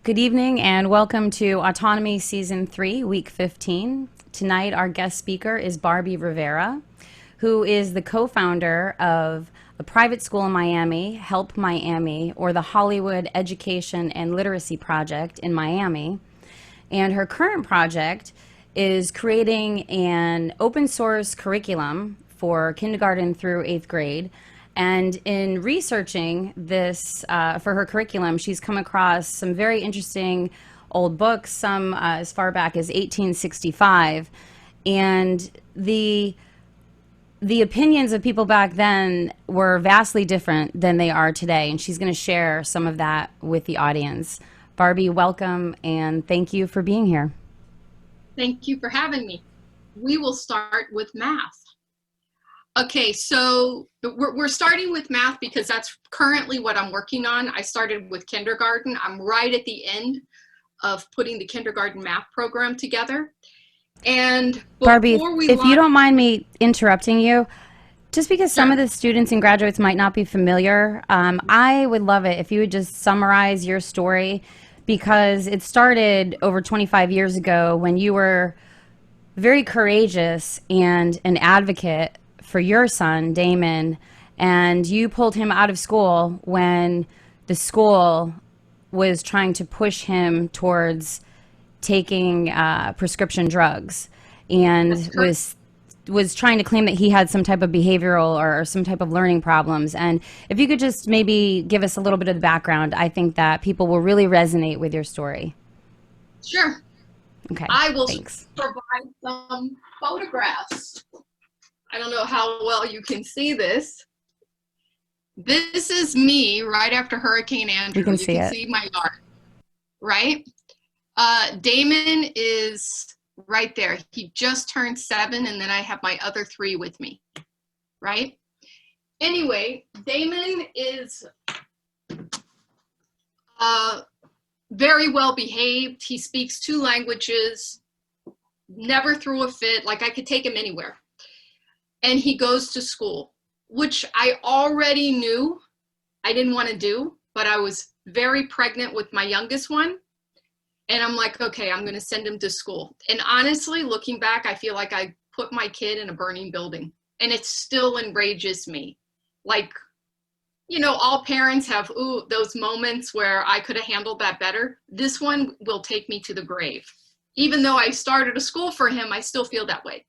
Good evening and welcome to Autonomy Season 3, Week 15. Tonight our guest speaker is Barbie Rivera, who is the co-founder of a private school in Miami, Help Miami, or the Hollywood Education and Literacy Project in Miami. And her current project is creating an open source curriculum for kindergarten through 8th grade. And in researching this for her curriculum, she's come across some very interesting old books, some as far back as 1865. And the opinions of people back then were vastly different than they are today. And she's going to share some of that with the audience. Barbie, welcome, and thank you for being here. Thank you for having me. We will start with math. Okay, so we're starting with math because that's currently what I'm working on. I started with kindergarten. I'm right at the end of putting the kindergarten math program together. And Barbie, if you don't mind me interrupting you, just because some of the students and graduates might not be familiar, I would love it if you would just summarize your story, because it started over 25 years ago when you were very courageous and an advocate for your son, Damon, and you pulled him out of school when the school was trying to push him towards taking prescription drugs, and was trying to claim that he had some type of behavioral or some type of learning problems. And if you could just maybe give us a little bit of the background, I think that people will really resonate with your story. Sure. Okay. I will thanks. provide some photographs. I don't know how well you can see this. This is me right after Hurricane Andrew. You can see my yard, right? Damon is right there. He just turned 7, and then I have my other 3 with me, right? Anyway, Damon is very well behaved. He speaks 2 languages, never threw a fit. Like, I could take him anywhere. And he goes to school, which I already knew I didn't want to do, but I was very pregnant with my youngest one. And I'm like, okay, I'm going to send him to school. And honestly, looking back, I feel like I put my kid in a burning building, and it still enrages me. Like, you know, all parents have those moments where I could have handled that better. This one will take me to the grave. Even though I started a school for him, I still feel that way.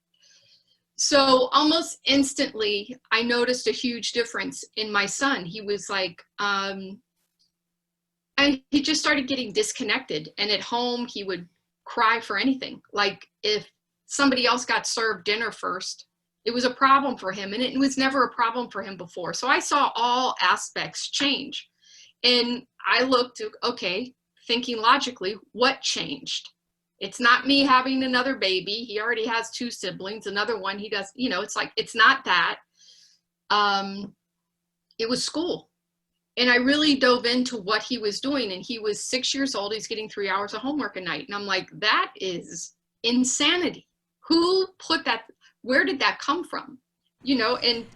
So almost instantly, I noticed a huge difference in my son. He was like, and he just started getting disconnected. And at home, he would cry for anything. Like, if somebody else got served dinner first, it was a problem for him. And it was never a problem for him before. So I saw all aspects change. And I looked, okay, thinking logically, what changed? It's not me having another baby. He already has 2 siblings, another one he does, you know, it's like, it's not that. It was school. And I really dove into what he was doing. And he was 6 years old. He's getting 3 hours of homework a night. And I'm like, that is insanity. Who put that? Where did that come from? You know, and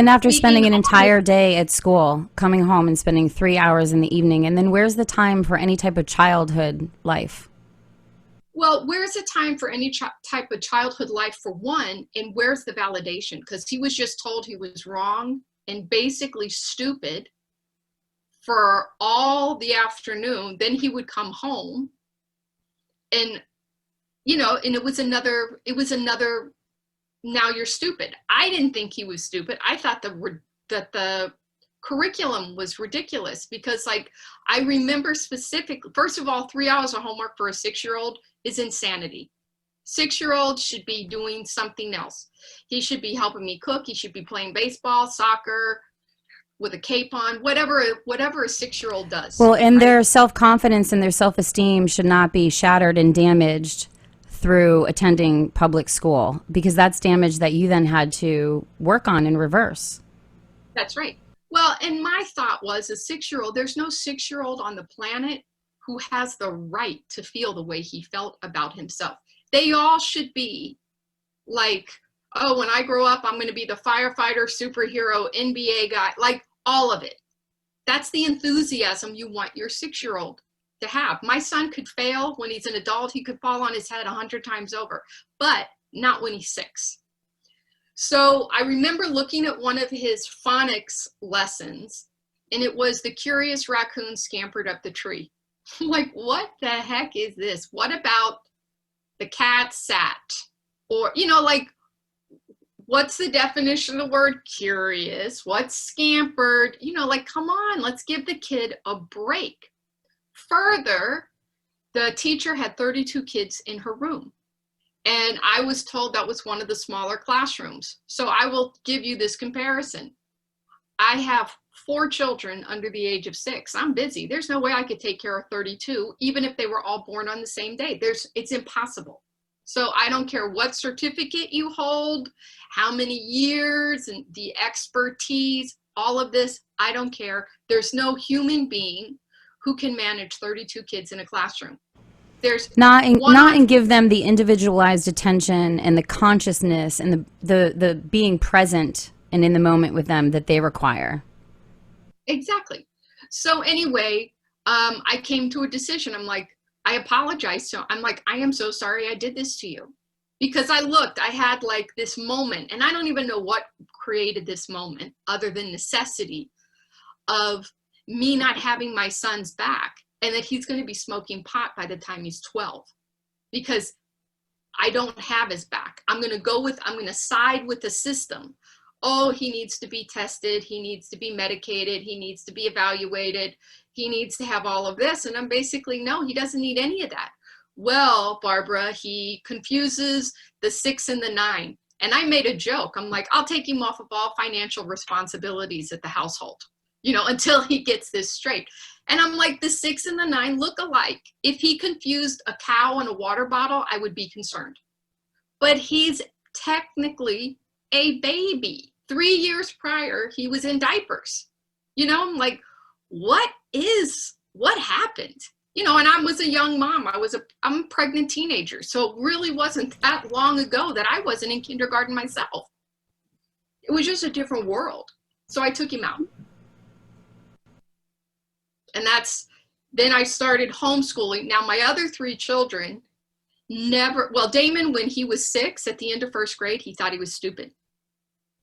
after spending an entire day at school, coming home and spending 3 hours in the evening, and then where's the time for any type of childhood life? Well, where's the time for any type of childhood life, for one, and where's the validation? Because he was just told he was wrong and basically stupid for all the afternoon. Then he would come home and, you know, and it was another, now you're stupid. I didn't think he was stupid. I thought that the curriculum was ridiculous, because, like, I remember specifically, first of all, 3 hours of homework for a 6-year-old is insanity. 6-year-old should be doing something else. He should be helping me cook. He should be playing baseball, soccer, with a cape on, whatever a 6-year-old does. Well, and right? Their self-confidence and their self-esteem should not be shattered and damaged through attending public school, because that's damage that you then had to work on in reverse. That's right. Well, and my thought was, a 6-year-old, there's no 6-year-old on the planet who has the right to feel the way he felt about himself. They all should be like, oh, when I grow up, I'm going to be the firefighter, superhero, NBA guy, like all of it. That's the enthusiasm you want your 6-year-old. to have. My son could fail when he's an adult. He could fall on his head 100 times over, but not when he's 6. So I remember looking at one of his phonics lessons, and it was the curious raccoon scampered up the tree. I'm like, what the heck is this? What about the cat sat? Or, you know, like, what's the definition of the word curious? What's scampered? You know, like, come on, let's give the kid a break. Further, the teacher had 32 kids in her room. And I was told that was one of the smaller classrooms. So I will give you this comparison. I have 4 children under the age of 6. I'm busy. There's no way I could take care of 32, even if they were all born on the same day. It's impossible. So I don't care what certificate you hold, how many years, and the expertise, all of this, I don't care. There's no human being who can manage 32 kids in a classroom. There's not give them the individualized attention and the consciousness and the being present and in the moment with them that they require. Exactly. So anyway, I came to a decision. I'm like, I apologize. So I'm like, I am so sorry I did this to you. Because I had like this moment, and I don't even know what created this moment other than necessity of me not having my son's back, and that he's going to be smoking pot by the time he's 12, because I don't have his back. I'm going to side with the system. Oh, he needs to be tested. He needs to be medicated. He needs to be evaluated. He needs to have all of this. And I'm basically, no, he doesn't need any of that. Well, Barbara, he confuses the 6 and the 9. And I made a joke. I'm like, I'll take him off of all financial responsibilities at the household, you know, until he gets this straight. And I'm like, the 6 and the 9 look alike. If he confused a cow and a water bottle, I would be concerned. But he's technically a baby. 3 years prior, he was in diapers. You know, I'm like, what happened? You know, and I was a young mom. I'm a pregnant teenager. So it really wasn't that long ago that I wasn't in kindergarten myself. It was just a different world. So I took him out. And then I started homeschooling. Now my other 3 children Damon, when he was 6 at the end of 1st grade, he thought he was stupid.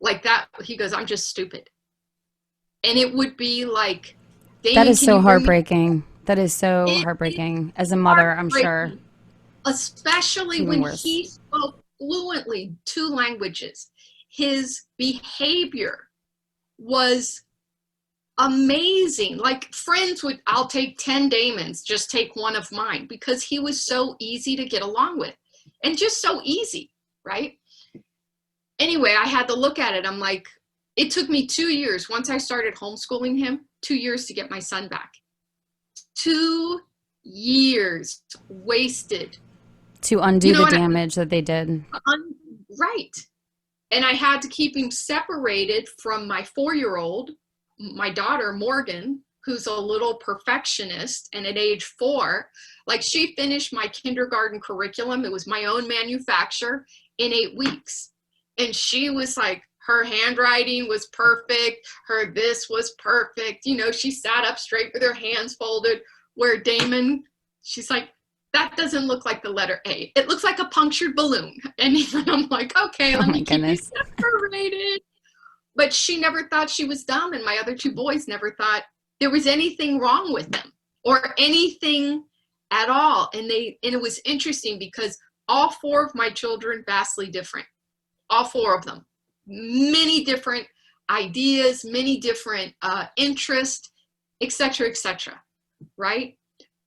Like that, he goes, I'm just stupid. And it would be like, Damon, that is so heartbreaking. That is so heartbreaking. As a mother, I'm sure. Especially when he spoke fluently 2 languages. His behavior was amazing. Like friends I'll take 10 Damons, just take one of mine, because he was so easy to get along with and just so easy, right? Anyway, I had to look at it. I'm like, it took me 2 years. Once I started homeschooling him, 2 years to get my son back. 2 years wasted. To undo the damage that they did. Right. And I had to keep him separated from my 4-year-old, my daughter, Morgan, who's a little perfectionist. And at age 4, like she finished my kindergarten curriculum. It was my own manufacture in 8 weeks. And she was like, her handwriting was perfect. Her this was perfect. You know, she sat up straight with her hands folded, where Damon, she's like, that doesn't look like the letter A. It looks like a punctured balloon. And I'm like, okay, let me keep you separated. But she never thought she was dumb. And my other 2 boys never thought there was anything wrong with them or anything at all. And it was interesting because all 4 of my children, vastly different. All 4 of them. Many different ideas, many different interests, etc., right?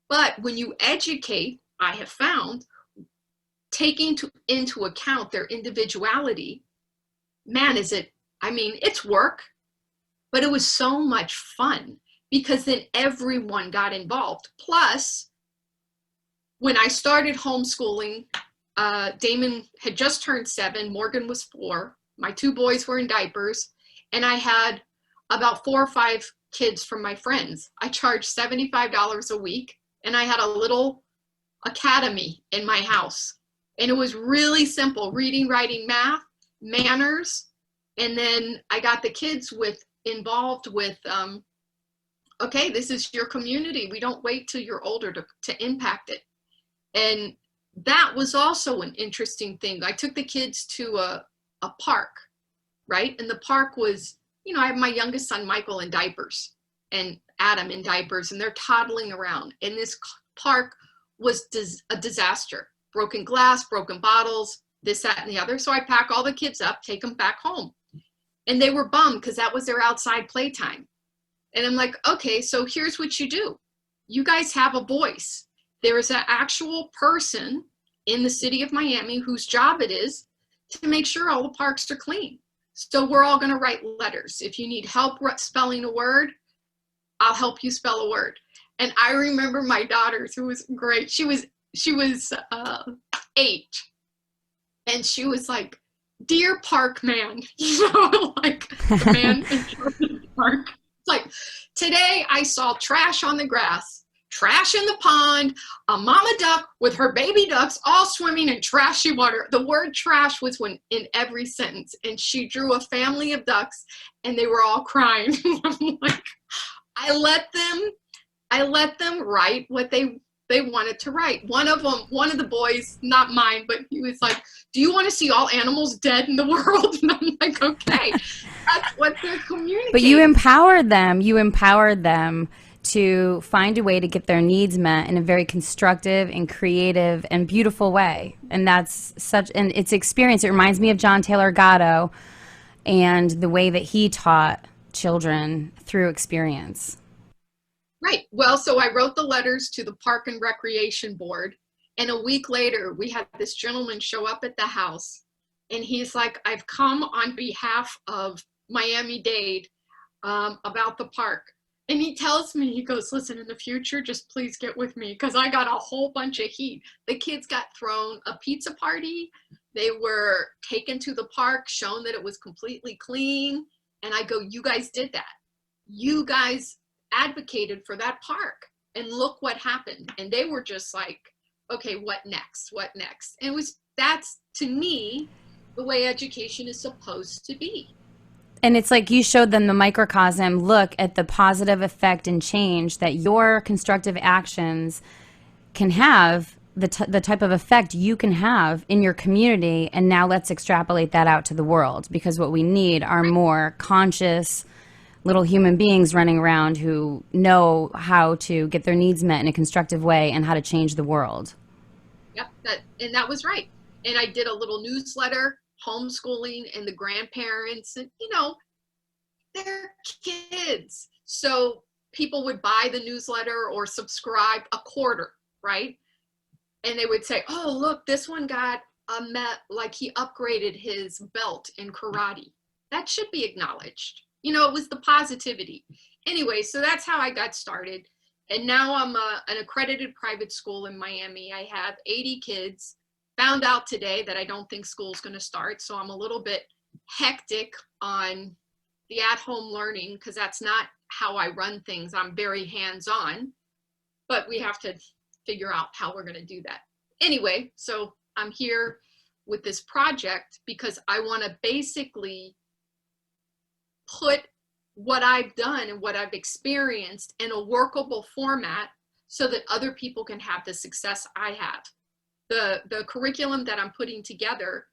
But when you educate, I have found, taking into account their individuality, man, it's work, but it was so much fun because then everyone got involved. Plus, when I started homeschooling, Damon had just turned 7, Morgan was 4, my 2 boys were in diapers, and I had about 4 or 5 kids from my friends. I charged $75 a week, and I had a little academy in my house. And it was really simple: reading, writing, math, manners. And then I got the kids involved with okay, this is your community. We don't wait till you're older to impact it. And that was also an interesting thing. I took the kids to a park, right? And the park was, you know, I have my youngest son, Michael, in diapers, and Adam in diapers, and they're toddling around. And this park was a disaster. Broken glass, broken bottles, this, that, and the other. So I pack all the kids up, take them back home. And they were bummed because that was their outside playtime. And I'm like, okay, so here's what you do. You guys have a voice. There is an actual person in the city of Miami whose job it is to make sure all the parks are clean. So we're all going to write letters. If you need help spelling a word, I'll help you spell a word. And I remember my daughter, who was great. She was 8, and she was like, "Dear park man," you know, like the man in charge of the park. It's like, "Today I saw trash on the grass, trash in the pond, a mama duck with her baby ducks all swimming in trashy water." The word trash was in every sentence, and she drew a family of ducks, and they were all crying. I'm like, I let them write what they wanted to write. One of the boys, not mine, but he was like, "Do you want to see all animals dead in the world?" And I'm like, okay, that's what they're communicating. But you empowered them. You empowered them to find a way to get their needs met in a very constructive and creative and beautiful way. And that's and it's experience. It reminds me of John Taylor Gatto and the way that he taught children through experience. Right. Well, so I wrote the letters to the Park and Recreation Board. And a week later, we had this gentleman show up at the house. And he's like, "I've come on behalf of Miami-Dade about the park." And he tells me, he goes, "Listen, in the future, just please get with me because I got a whole bunch of heat." The kids got thrown a pizza party. They were taken to the park, shown that it was completely clean. And I go, "You guys did that. You guys advocated for that park. And look what happened." And they were just like, okay, what next? What next? And that's, to me, the way education is supposed to be. And it's like you showed them the microcosm. Look at the positive effect and change that your constructive actions can have, the type of effect you can have in your community. And now let's extrapolate that out to the world, because what we need are more conscious little human beings running around who know how to get their needs met in a constructive way and how to change the world. Yep, that was right. And I did a little newsletter, homeschooling, and the grandparents, and you know, they're kids. So people would buy the newsletter or subscribe a quarter, right? And they would say, "Oh, look, this one got like he upgraded his belt in karate." That should be acknowledged. You know, it was the positivity. Anyway, so that's how I got started. And now I'm an accredited private school in Miami. I have 80 kids. Found out today that I don't think school's going to start. So I'm a little bit hectic on the at-home learning because that's not how I run things. I'm very hands-on, but we have to figure out how we're going to do that. Anyway, so I'm here with this project because I want to basically put what I've done and what I've experienced in a workable format so that other people can have the success I have. The curriculum that I'm putting together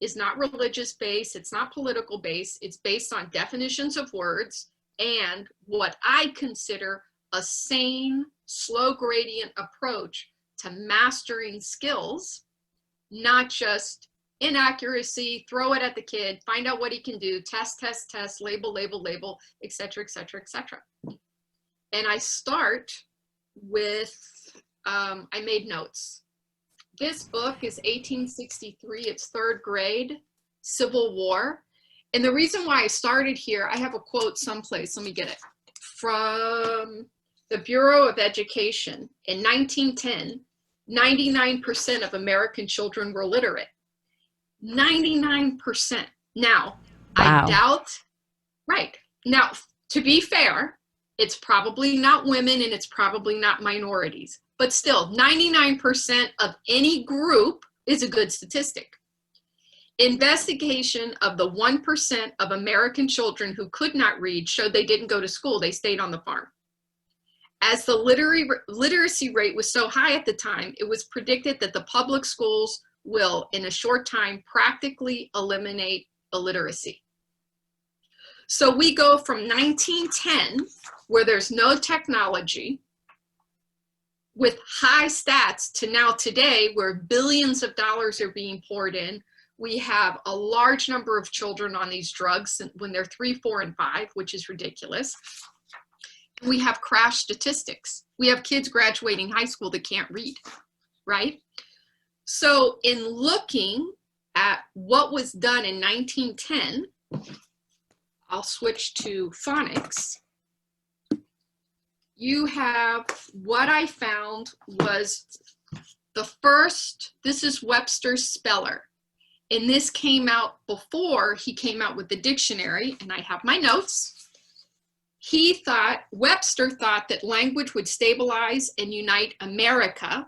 is not religious based, it's not political based, it's based on definitions of words and what I consider a sane, slow gradient approach to mastering skills, not just inaccuracy, throw it at the kid, find out what he can do, test, label, etc., etc., etc. And I start with, I made notes. This book is 1863, it's 3rd grade, Civil War. And the reason why I started here, I have a quote someplace, let me get it, from the Bureau of Education. In 1910, 99% of American children were literate. 99%. Now, Wow. I doubt, right. Now, to be fair, it's probably not women and it's probably not minorities, but still 99% of any group is a good statistic. Investigation of the 1% of American children who could not read showed they didn't go to school, they stayed on the farm. As the literacy rate was so high at the time, it was predicted that the public schools will, in a short time, practically eliminate illiteracy. So we go from 1910, where there's no technology, with high stats, to now today, where billions of dollars are being poured in. We have a large number of children on these drugs when they're 3, 4, and 5, which is ridiculous. We have crash statistics. We have kids graduating high school that can't read, right? So in looking at what was done in 1910, I'll switch to phonics. You have, what I found was the first, this is Webster's Speller. And this came out before he came out with the dictionary, and I have my notes. Webster thought that language would stabilize and unite America,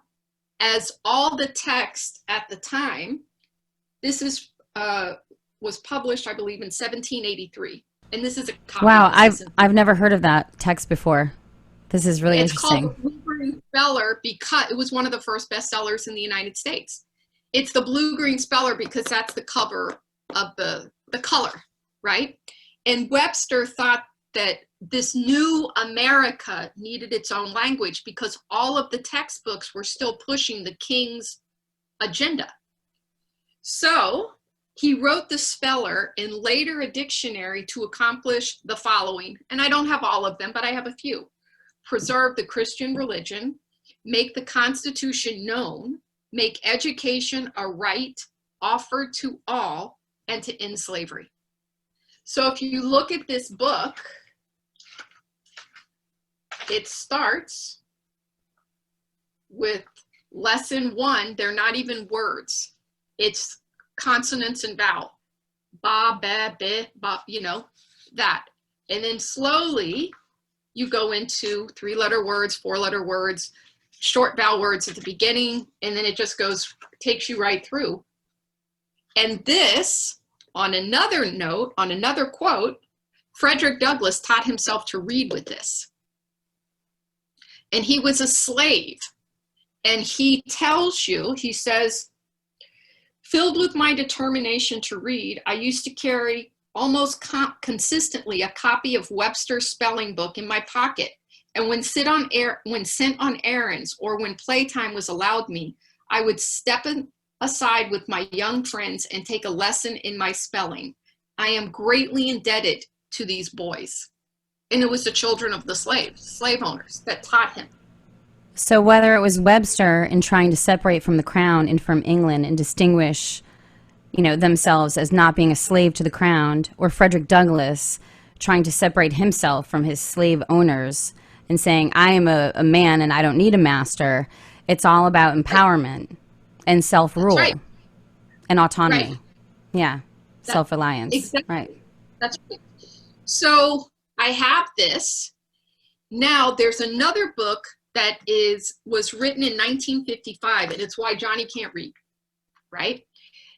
as all the text at the time, this is, was published, I believe, in 1783. And this is a copy. Wow, I've never heard of that text before. This is really interesting. It's called the Blue-Green Speller because it was one of the first bestsellers in the United States. It's the Blue-Green Speller because that's the cover of the color, right? And Webster thought that this new America needed its own language because all of the textbooks were still pushing the king's agenda. So he wrote the Speller and later a dictionary to accomplish the following. And I don't have all of them, but I have a few. Preserve the Christian religion, make the Constitution known, make education a right offered to all, and to end slavery. So if you look at this book, it starts with lesson 1. They're not even words. It's consonants and vowel. Ba, ba, be, ba, you know, that. And then slowly you go into 3-letter words, 4-letter words, short vowel words at the beginning, and then it just takes you right through. And this, on another note, on another quote, Frederick Douglass taught himself to read with this. And he was a slave. And he tells you, he says, filled with my determination to read, I used to carry almost consistently a copy of Webster's spelling book in my pocket. And when sent on errands or when playtime was allowed me, I would step aside with my young friends and take a lesson in my spelling. I am greatly indebted to these boys. And it was the children of the slave owners that taught him. So whether it was Webster in trying to separate from the crown and from England and distinguish, themselves as not being a slave to the crown, or Frederick Douglass trying to separate himself from his slave owners and saying, I am a man and I don't need a master, it's all about empowerment and self-rule and autonomy. Right. Yeah, self-reliance. Exactly. Right. That's right. So I have this. Now there's another book that was written in 1955, and it's Why Johnny Can't Read, right?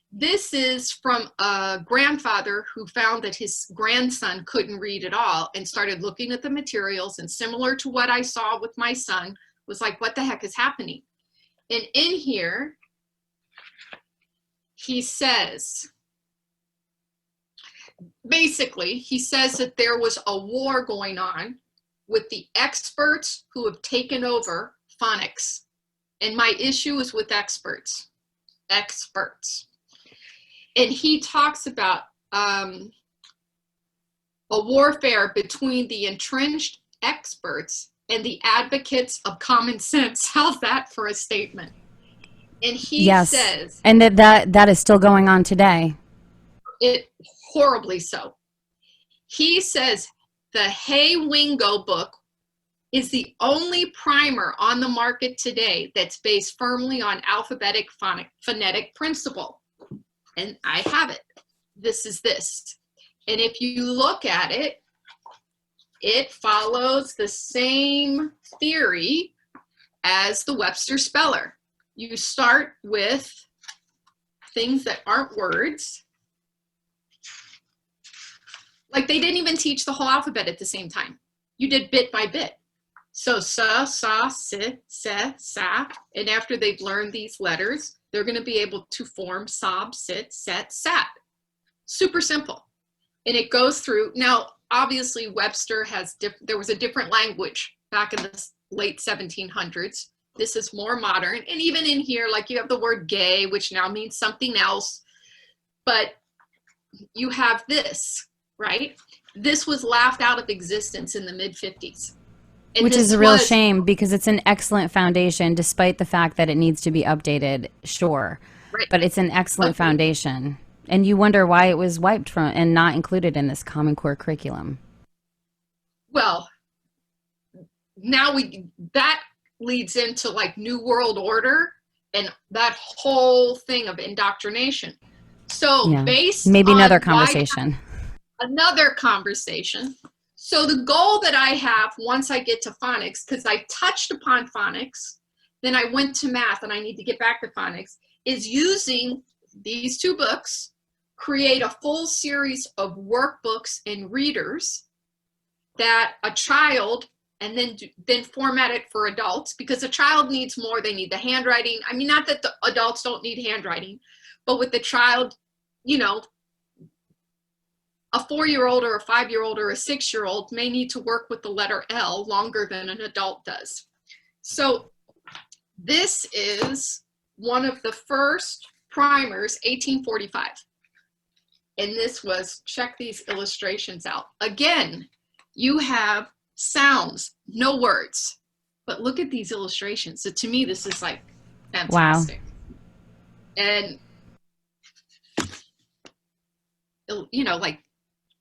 This is from a grandfather who found that his grandson couldn't read at all and started looking at the materials, and similar to what I saw with my son, was like, what the heck is happening? And in here, he says, basically, he says that there was a war going on with the experts who have taken over phonics. And my issue is with experts. And he talks about a warfare between the entrenched experts and the advocates of common sense. How's that for a statement? And he says, and that is still going on today. It horribly so. He says the Hay-Wingo book is the only primer on the market today that's based firmly on alphabetic phonetic principle. And I have it. This is this. And if you look at it, it follows the same theory as the Webster Speller. You start with things that aren't words. Like they didn't even teach the whole alphabet at the same time. You did bit by bit. So sa, sa, si, se, sa, and after they've learned these letters, they're going to be able to form sob, sit, set, sat. Super simple. And it goes through. Now, obviously, Webster has, there was a different language back in the late 1700s. This is more modern. And even in here, like you have the word gay, which now means something else. But you have this, right? This was laughed out of existence in the mid-50s. Which is a real shame because it's an excellent foundation, despite the fact that it needs to be updated, sure. Right. But it's an excellent foundation. And you wonder why it was wiped from and not included in this Common Core curriculum. Well, now that leads into like New World Order and that whole thing of indoctrination. So Yeah. based maybe on another conversation. Another conversation. So the goal that I have once I get to phonics, because I touched upon phonics, then I went to math and I need to get back to phonics, is using these two books, create a full series of workbooks and readers that a child, and then format it for adults, because a child needs more. They need the handwriting. I mean, not that the adults don't need handwriting, but with the child, you know, a 4-year-old or a 5-year-old or a 6-year-old may need to work with the letter L longer than an adult does. So this is one of the first primers, 1845. And this was, check these illustrations out. Again, you have sounds, no words, but look at these illustrations. So to me, this is like fantastic. Wow. And, you know, like,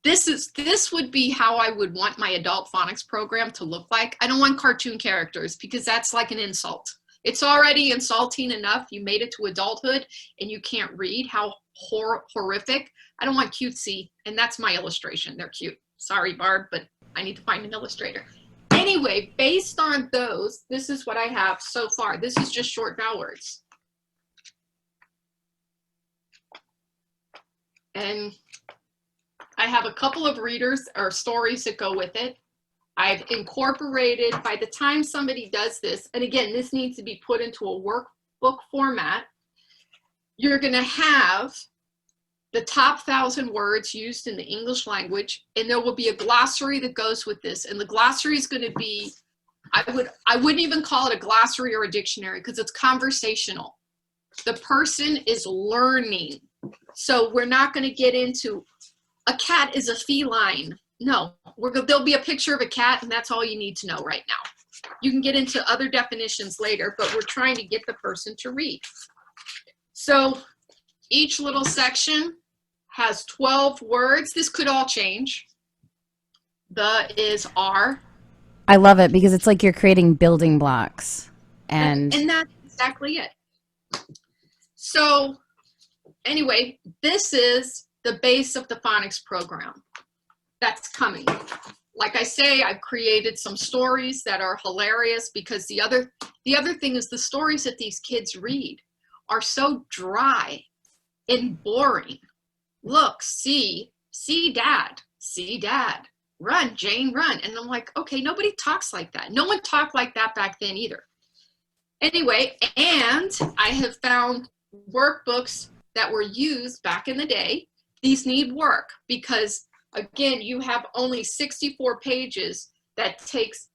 this would be how I would want my adult phonics program to look like. I don't want cartoon characters because that's like an insult. It's already insulting enough. You made it to adulthood and you can't read. How horrific. I don't want cutesy, and that's my illustration. They're cute. Sorry, Barb, but I need to find an illustrator. Anyway, based on those, this is what I have so far. This is just short vowel words. And I have a couple of readers or stories that go with it. I've incorporated, by the time somebody does this, and again, this needs to be put into a workbook format, you're going to have the top 1,000 words used in the English language, and there will be a glossary that goes with this. And the glossary is going to be, I wouldn't even call it a glossary or a dictionary because it's conversational. The person is learning. So we're not going to get into a cat is a feline. No, there'll be a picture of a cat and that's all you need to know right now. You can get into other definitions later, but we're trying to get the person to read. So each little section has 12 words. This could all change. The is are. I love it because it's like you're creating building blocks. And that's exactly it. So anyway, this is the base of the phonics program that's coming. Like I say, I've created some stories that are hilarious because the other thing is the stories that these kids read are so dry and boring. Look, see dad, run, Jane, run. And I'm like, okay, nobody talks like that. No one talked like that back then either. Anyway, and I have found workbooks that were used back in the day. These need work because, again, you have only 64 pages that takes,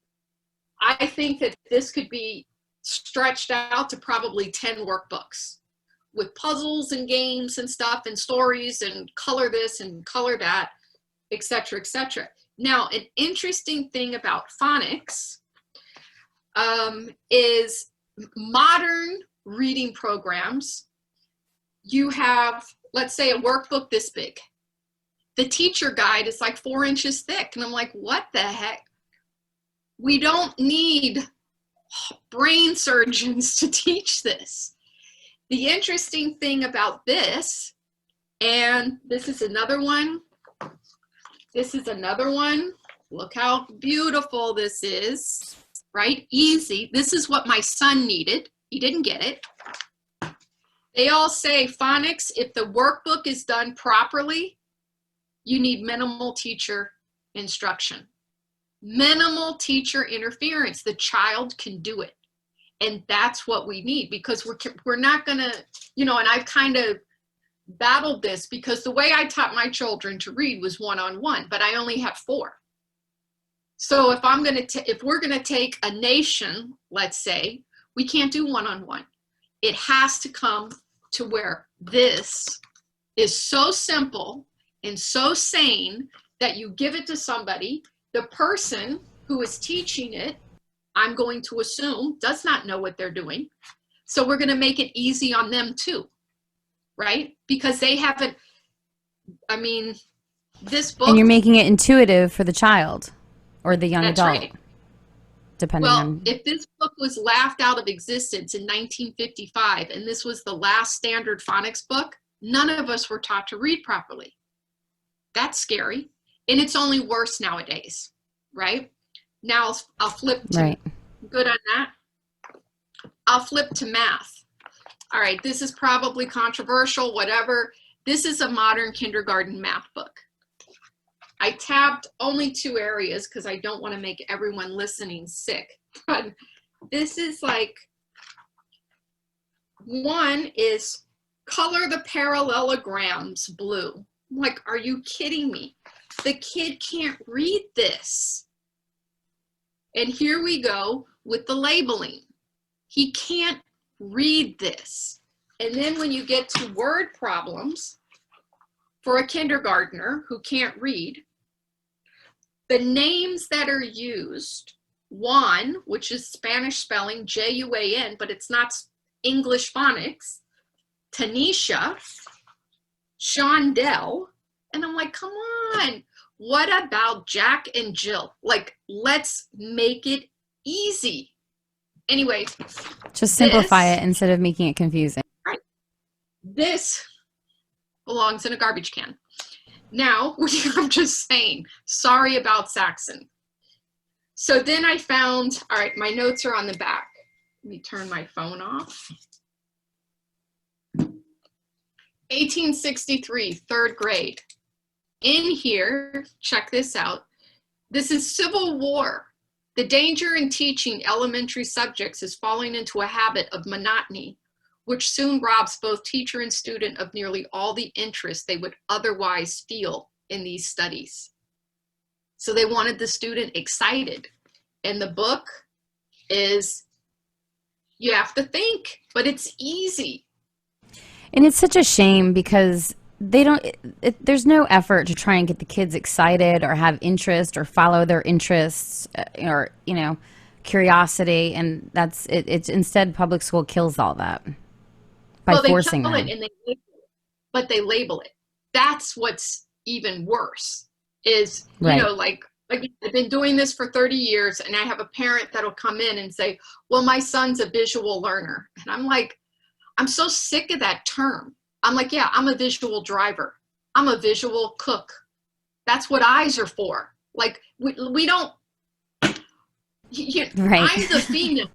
I think that this could be stretched out to probably 10 workbooks with puzzles and games and stuff and stories and color this and color that, etc., etc. Now, an interesting thing about phonics is modern reading programs. You have, let's say, a workbook this big. The teacher guide is like 4 inches thick. And I'm like, what the heck? We don't need brain surgeons to teach this. The interesting thing about this, and this is another one. This is another one. Look how beautiful this is, right? Easy. This is what my son needed. He didn't get it. They all say phonics, if the workbook is done properly, you need minimal teacher instruction. Minimal teacher interference. The child can do it. And that's what we need, because we're not going to, you know, and I've kind of battled this, because the way I taught my children to read was one-on-one, but I only have 4. So if we're going to take a nation, let's say, we can't do one-on-one. It has to come to where this is so simple and so sane that you give it to somebody. The person who is teaching it, I'm going to assume, does not know what they're doing. So we're going to make it easy on them too, right? Because they haven't, I mean, this book. And you're making it intuitive for the child or the young That's adult, right. depending on. If this book was laughed out of existence in 1955, and this was the last standard phonics book, none of us were taught to read properly. That's scary. And it's only worse nowadays, right? Now I'll flip to, Right. Good on that. I'll flip to math. All right, this is probably controversial, whatever. This is a modern kindergarten math book. I tabbed only 2 areas because I don't want to make everyone listening sick. But this is like, one is color the parallelograms blue. I'm like, are you kidding me? The kid can't read this. And here we go with the labeling. He can't read this. And then when you get to word problems for a kindergartner who can't read, the names that are used, Juan, which is Spanish spelling, J-U-A-N, but it's not English phonics, Tanisha, Shondell, and I'm like, come on. What about Jack and Jill? Like, let's make it easy. Anyway. Just simplify it instead of making it confusing. Right. This belongs in a garbage can. Now, I'm just saying, sorry about Saxon. So then I found, all right, my notes are on the back. Let me turn my phone off. 1863, 3rd grade. In here, check this out. This is Civil War. The danger in teaching elementary subjects is falling into a habit of monotony, which soon robs both teacher and student of nearly all the interest they would otherwise feel in these studies. So they wanted the student excited. And the book is, you have to think, but it's easy. And it's such a shame because they don't, there's no effort to try and get the kids excited or have interest or follow their interests or, you know, curiosity. And that's, it's instead public school kills all that by forcing them. And but they label it. That's what's even worse is, you know, like I've been doing this for 30 years and I have a parent that'll come in and say, well, my son's a visual learner. And I'm like, I'm so sick of that term. I'm like, yeah, I'm a visual driver. I'm a visual cook. That's what eyes are for. Like, we don't, I'm the female.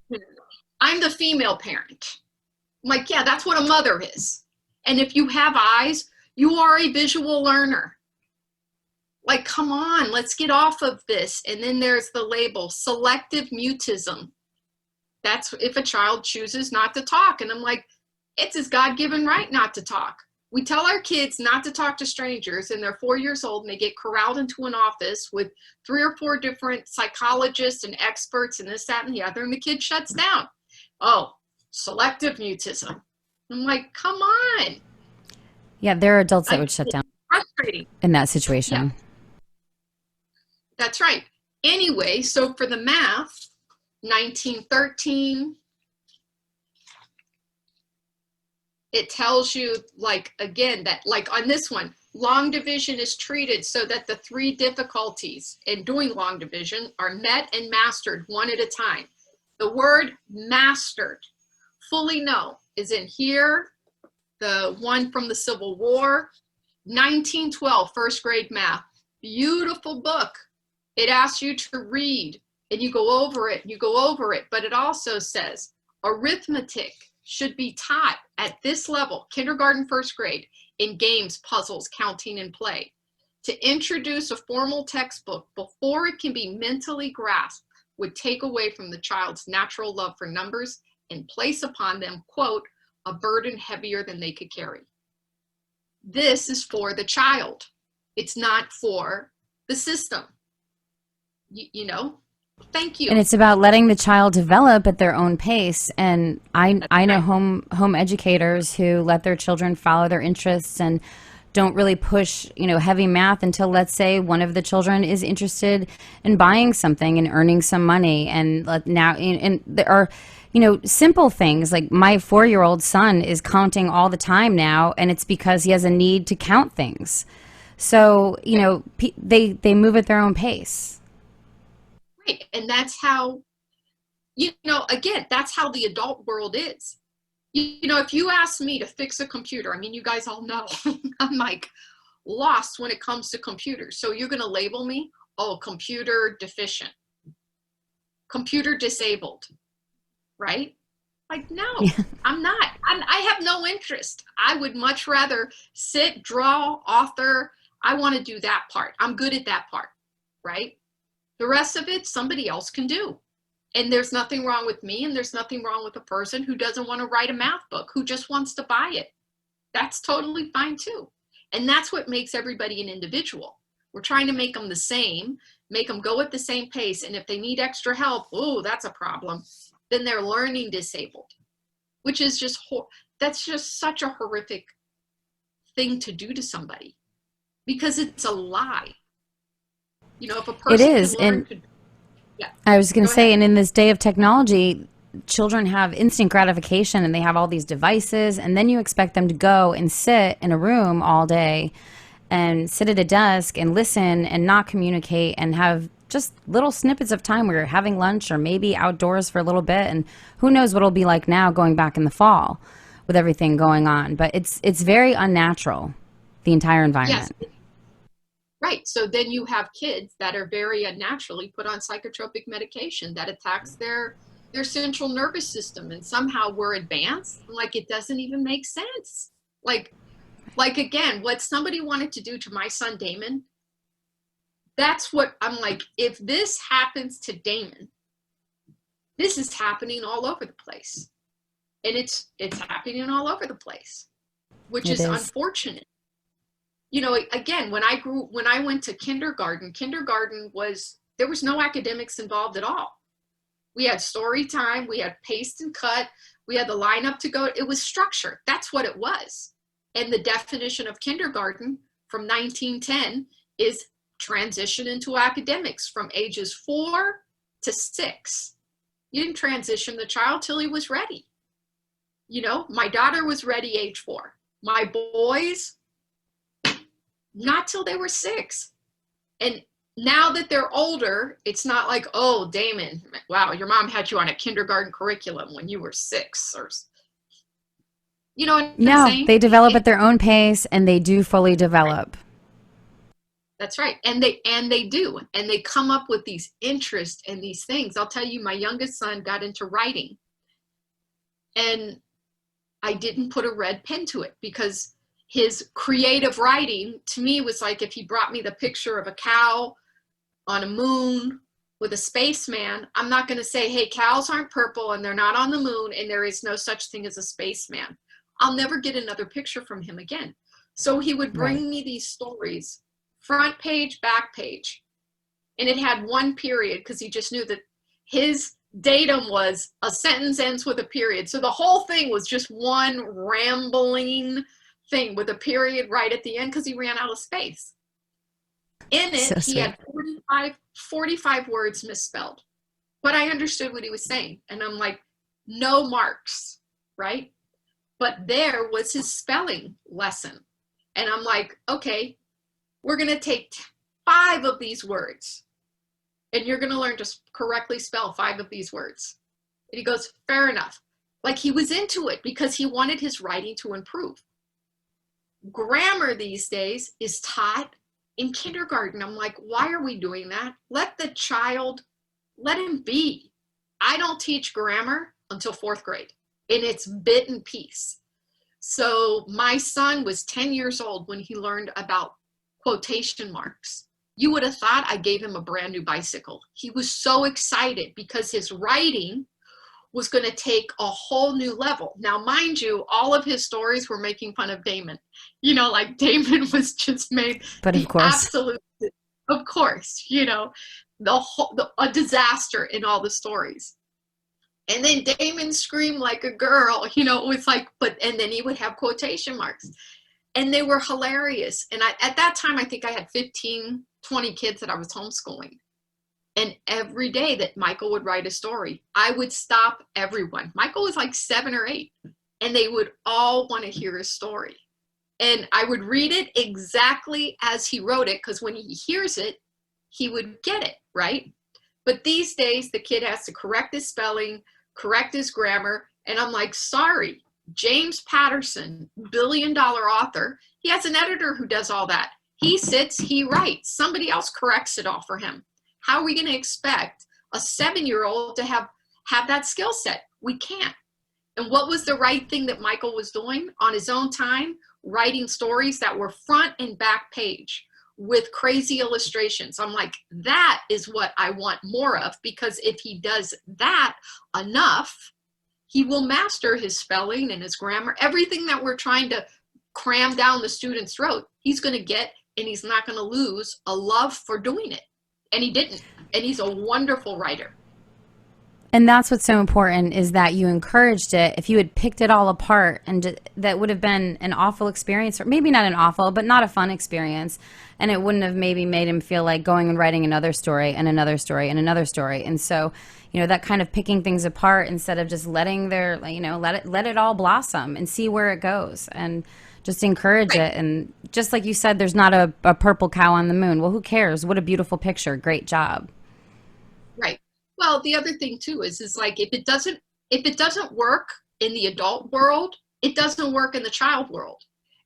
I'm the female parent. I'm like, yeah, that's what a mother is. And if you have eyes, you are a visual learner. Like, come on, let's get off of this. And then there's the label, selective mutism. That's if a child chooses not to talk. And I'm like, it's his God-given right not to talk. We tell our kids not to talk to strangers, and they're 4 years old, and they get corralled into an office with 3 or 4 different psychologists and experts and this, that, and the other, and the kid shuts down. Oh, selective mutism. I'm like, come on. Yeah, there are adults that would shut down frustrating in that situation. Yeah. That's right. Anyway, so for the math, 1913, it tells you, like, again, that like on this one, long division is treated so that the 3 difficulties in doing long division are met and mastered one at a time. The word mastered, fully know, is in here. The one from the Civil War, 1912, 1st grade math. Beautiful book. It asks you to read and you go over it, but it also says arithmetic should be taught at this level, kindergarten, 1st grade, in games, puzzles, counting, and play. To introduce a formal textbook before it can be mentally grasped would take away from the child's natural love for numbers and place upon them, quote, a burden heavier than they could carry. This is for the child. It's not for the system. You know? Thank you. And it's about letting the child develop at their own pace. And I know home educators who let their children follow their interests and don't really push, heavy math until, let's say, one of the children is interested in buying something and earning some money. And there are, simple things like my 4-year-old son is counting all the time now, and it's because he has a need to count things. So, they move at their own pace. Right. And that's how, again, that's how the adult world is. If you ask me to fix a computer, I mean, you guys all know I'm like lost when it comes to computers. So you're going to label me, oh, computer deficient, computer disabled, right? Like, no, yeah. I'm not. I have no interest. I would much rather sit, draw, author. I want to do that part. I'm good at that part, right? The rest of it, somebody else can do. And there's nothing wrong with me, and there's nothing wrong with a person who doesn't want to write a math book, who just wants to buy it. That's totally fine too. And that's what makes everybody an individual. We're trying to make them the same, make them go at the same pace. And if they need extra help, oh, that's a problem. Then they're learning disabled, which is that's just such a horrific thing to do to somebody, because it's a lie. If a person it is, can learn and yeah. I was going to say, and in this day of technology, children have instant gratification and they have all these devices, and then you expect them to go and sit in a room all day and sit at a desk and listen and not communicate and have just little snippets of time where you're having lunch or maybe outdoors for a little bit. And who knows what it'll be like now going back in the fall with everything going on. But it's very unnatural, the entire environment. Yes. Right. So then you have kids that are very unnaturally put on psychotropic medication that attacks their central nervous system, and somehow we're advanced. Like, it doesn't even make sense. Like again, what somebody wanted to do to my son Damon, that's what I'm like, if this happens to Damon, this is happening all over the place. And it's happening all over the place, which is unfortunate. Again, when I went to kindergarten there was no academics involved at all. We had story time, we had paste and cut, we had the lineup to go. It was structure. That's what it was. And the definition of kindergarten from 1910 is transition into academics from ages 4 to 6. You didn't transition the child till he was ready. My daughter was ready age 4. My boys, not till they were 6. And now that they're older, it's not like, oh, Damon, wow, your mom had you on a kindergarten curriculum when you were 6, or what I'm saying? They develop at their own pace, and they do fully develop. That's right. And they do. And they come up with these interests and these things. I'll tell you, my youngest son got into writing, and I didn't put a red pen to it, because his creative writing to me was like, if he brought me the picture of a cow on a moon with a spaceman, I'm not going to say, hey, cows aren't purple and they're not on the moon and there is no such thing as a spaceman. I'll never get another picture from him again. So he would bring me these stories, front page, back page. And it had one period, because he just knew that his datum was a sentence ends with a period. So the whole thing was just one rambling thing with a period right at the end, because he ran out of space. In it, he had 45 words misspelled. But I understood what he was saying. And I'm like, no marks, right? But there was his spelling lesson. And I'm like, okay, we're going to take 5 of these words, and you're going to learn to correctly spell 5 of these words. And he goes, fair enough. Like, he was into it because he wanted his writing to improve. Grammar these days is taught in kindergarten. I'm like, why are we doing that? Let the child, let him be. I don't teach grammar until 4th grade, and it's bit and piece. So my son was 10 years old when he learned about quotation marks. You would have thought I gave him a brand new bicycle. He was so excited because his writing was going to take a whole new level. Now, mind you, all of his stories were making fun of Damon. You know, like Damon was just made But of the course. absolute, of course, you know, a disaster in all the stories. And then Damon screamed like a girl, you know, it was like, and then he would have quotation marks. And they were hilarious. And at that time, I think I had 15, 20 kids that I was homeschooling. And every day that Michael would write a story, I would stop everyone. Michael was like 7 or 8, and they would all want to hear his story. And I would read it exactly as he wrote it, because when he hears it, he would get it, right? But these days, the kid has to correct his spelling, correct his grammar, and I'm like, sorry, James Patterson, billion-dollar author, he has an editor who does all that. He sits, he writes, somebody else corrects it all for him. How are we going to expect a 7-year-old to have that skill set? We can't. And what was the right thing that Michael was doing on his own time? Writing stories that were front and back page with crazy illustrations. I'm like, that is what I want more of, because if he does that enough, he will master his spelling and his grammar. Everything that we're trying to cram down the student's throat, he's going to get, and he's not going to lose a love for doing it. And he didn't. And he's a wonderful writer. And that's what's so important, is that you encouraged it. If you had picked it all apart, and that would have been an awful experience, or maybe not an awful, but not a fun experience. And it wouldn't have maybe made him feel like going and writing another story and another story and another story. And so, you know, that kind of picking things apart instead of just letting let it all blossom and see where it goes, and just encourage Right. it. And just like you said, there's not a purple cow on the moon. Well, who cares? What a beautiful picture. Great job. Right. Well, the other thing too is like, if it doesn't work in the adult world, it doesn't work in the child world.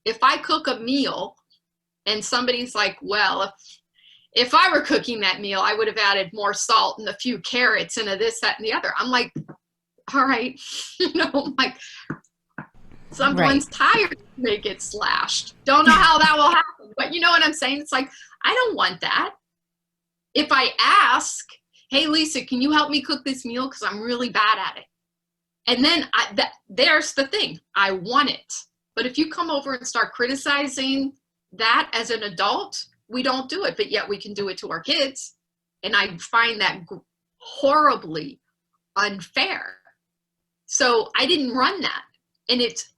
If I cook a meal and somebody's like, well, if I were cooking that meal, I would have added more salt and a few carrots and a this, that, and the other. I'm like, all right, you know, like, someone's tires may get slashed. Don't know how that will happen, but you know what I'm saying? It's like, I don't want that. If I ask, hey, Lisa, can you help me cook this meal? Because I'm really bad at it. And then there's the thing. I want it. But if you come over and start criticizing that as an adult, we don't do it. But yet we can do it to our kids. And I find that horribly unfair. So I didn't run that. And it's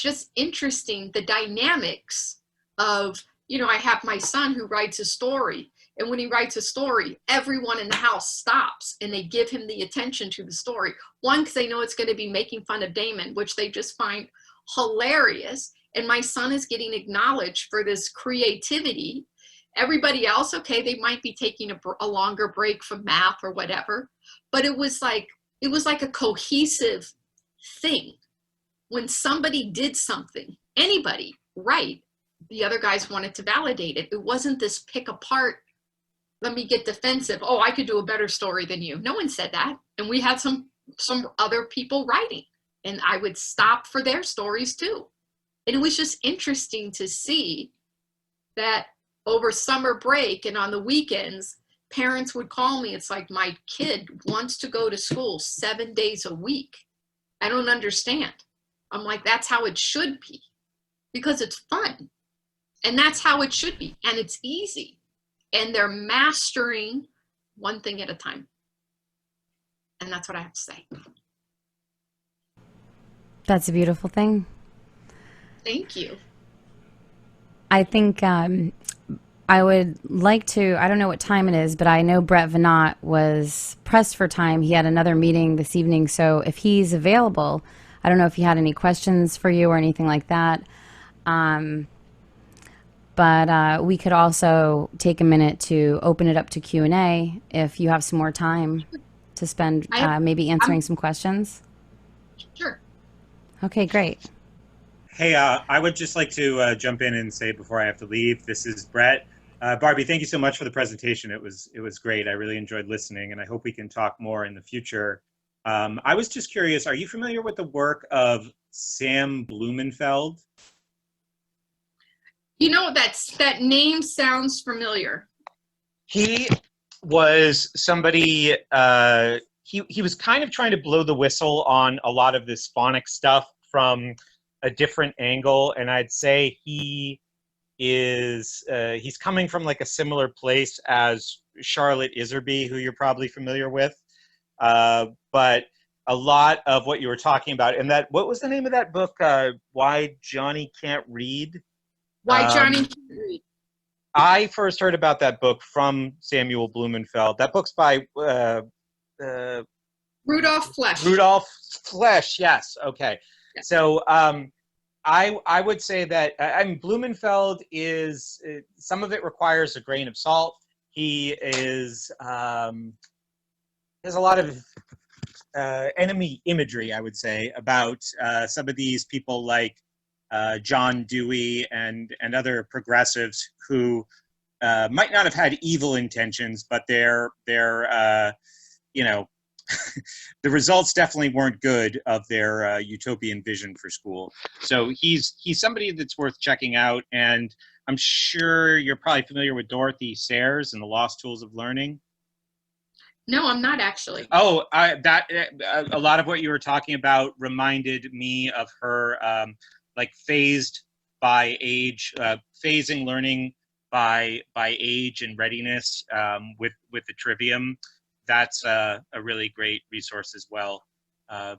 just interesting, the dynamics of, you know, I have my son who writes a story. And when he writes a story, everyone in the house stops and they give him the attention to the story. One, because they know it's going to be making fun of Damon, which they just find hilarious. And my son is getting acknowledged for this creativity. Everybody else, okay, they might be taking a longer break from math or whatever. But it was like a cohesive thing. When somebody did something, anybody, right, the other guys wanted to validate it. It wasn't this pick apart, let me get defensive. Oh, I could do a better story than you. No one said that. And we had some other people writing, and I would stop for their stories too. And it was just interesting to see that over summer break and on the weekends, parents would call me. It's like, my kid wants to go to school 7 days a week. I don't understand. I'm like, that's how it should be, because it's fun. And that's how it should be. And it's easy. And they're mastering one thing at a time. And that's what I have to say. That's a beautiful thing. Thank you. I think I would like to, I don't know what time it is, but I know Brett Veinotte was pressed for time. He had another meeting this evening. So if he's available, I don't know if he had any questions for you or anything like that. But we could also take a minute to open it up to Q&A if you have some more time to spend maybe answering some questions. Sure. Okay, great. Hey, I would just like to jump in and say before I have to leave, this is Brett. Barbie, thank you so much for the presentation. It was great. I really enjoyed listening, and I hope we can talk more in the future. I was just curious, are you familiar with the work of Sam Blumenfeld? You know, that name sounds familiar. He was somebody, he was kind of trying to blow the whistle on a lot of this phonics stuff from a different angle, and I'd say he is, he's coming from like a similar place as Charlotte Iserby, who you're probably familiar with, but a lot of what you were talking about, and that, what was the name of that book, Why Johnny Can't Read? Why Johnny Can't Read. I first heard about that book from Samuel Blumenfeld. That book's by Rudolph Flesch. Rudolph Flesch, yes. Okay. Yeah. So I would say that, I mean, Blumenfeld is, some of it requires a grain of salt. He is, there's a lot of enemy imagery, I would say, about some of these people like John Dewey and other progressives who might not have had evil intentions, but they're you know, the results definitely weren't good of their utopian vision for school. So he's somebody that's worth checking out, and I'm sure you're probably familiar with Dorothy Sayers and the Lost Tools of Learning. No, I'm not actually. Oh, that a lot of what you were talking about reminded me of her, like phased by age, phasing learning by age and readiness, with the trivium. That's a really great resource as well. I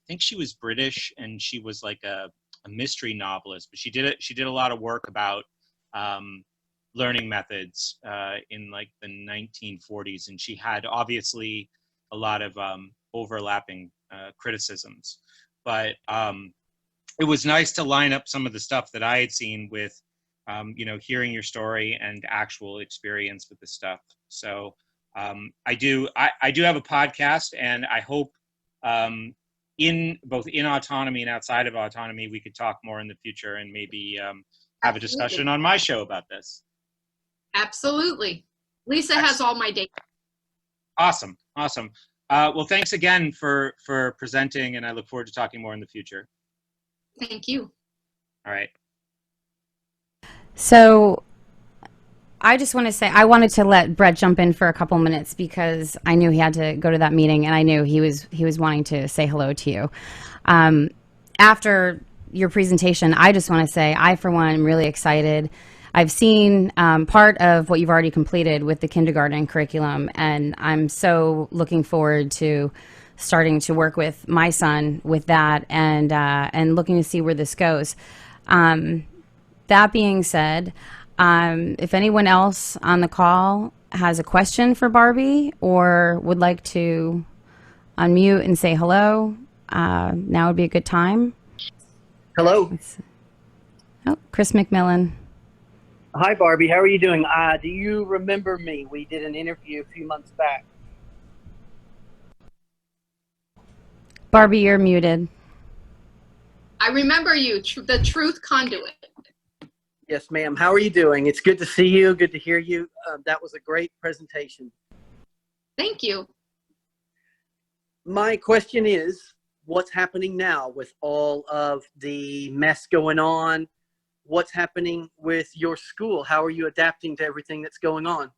think she was British, and she was like a mystery novelist, but she did a lot of work about learning methods in like the 1940s, and she had obviously a lot of overlapping criticisms, but it was nice to line up some of the stuff that I had seen with you know, hearing your story and actual experience with the stuff. So I do have a podcast, and I hope in both in autonomy and outside of autonomy, we could talk more in the future, and maybe have a discussion on my show about this. Absolutely. Lisa has all my data. Awesome. Well, thanks again for presenting, and I look forward to talking more in the future. Thank you. All right. So I just want to say, I wanted to let Brett jump in for a couple minutes because I knew he had to go to that meeting, and I knew he was wanting to say hello to you. After your presentation, I just want to say, I, for one, am really excited. I've seen part of what you've already completed with the kindergarten curriculum, and I'm so looking forward to starting to work with my son with that, and looking to see where this goes. That being said, if anyone else on the call has a question for Barbie or would like to unmute and say hello, now would be a good time. Hello. Oh, Chris McMillan. Hi, Barbie. How are you doing? Do you remember me? We did an interview a few months back. Barbie, you're muted. I remember you, the Truth Conduit. Yes, ma'am. How are you doing? It's good to see you. Good to hear you. That was a great presentation. Thank you. My question is, what's happening now with all of the mess going on? What's happening with your school? How are you adapting to everything that's going on?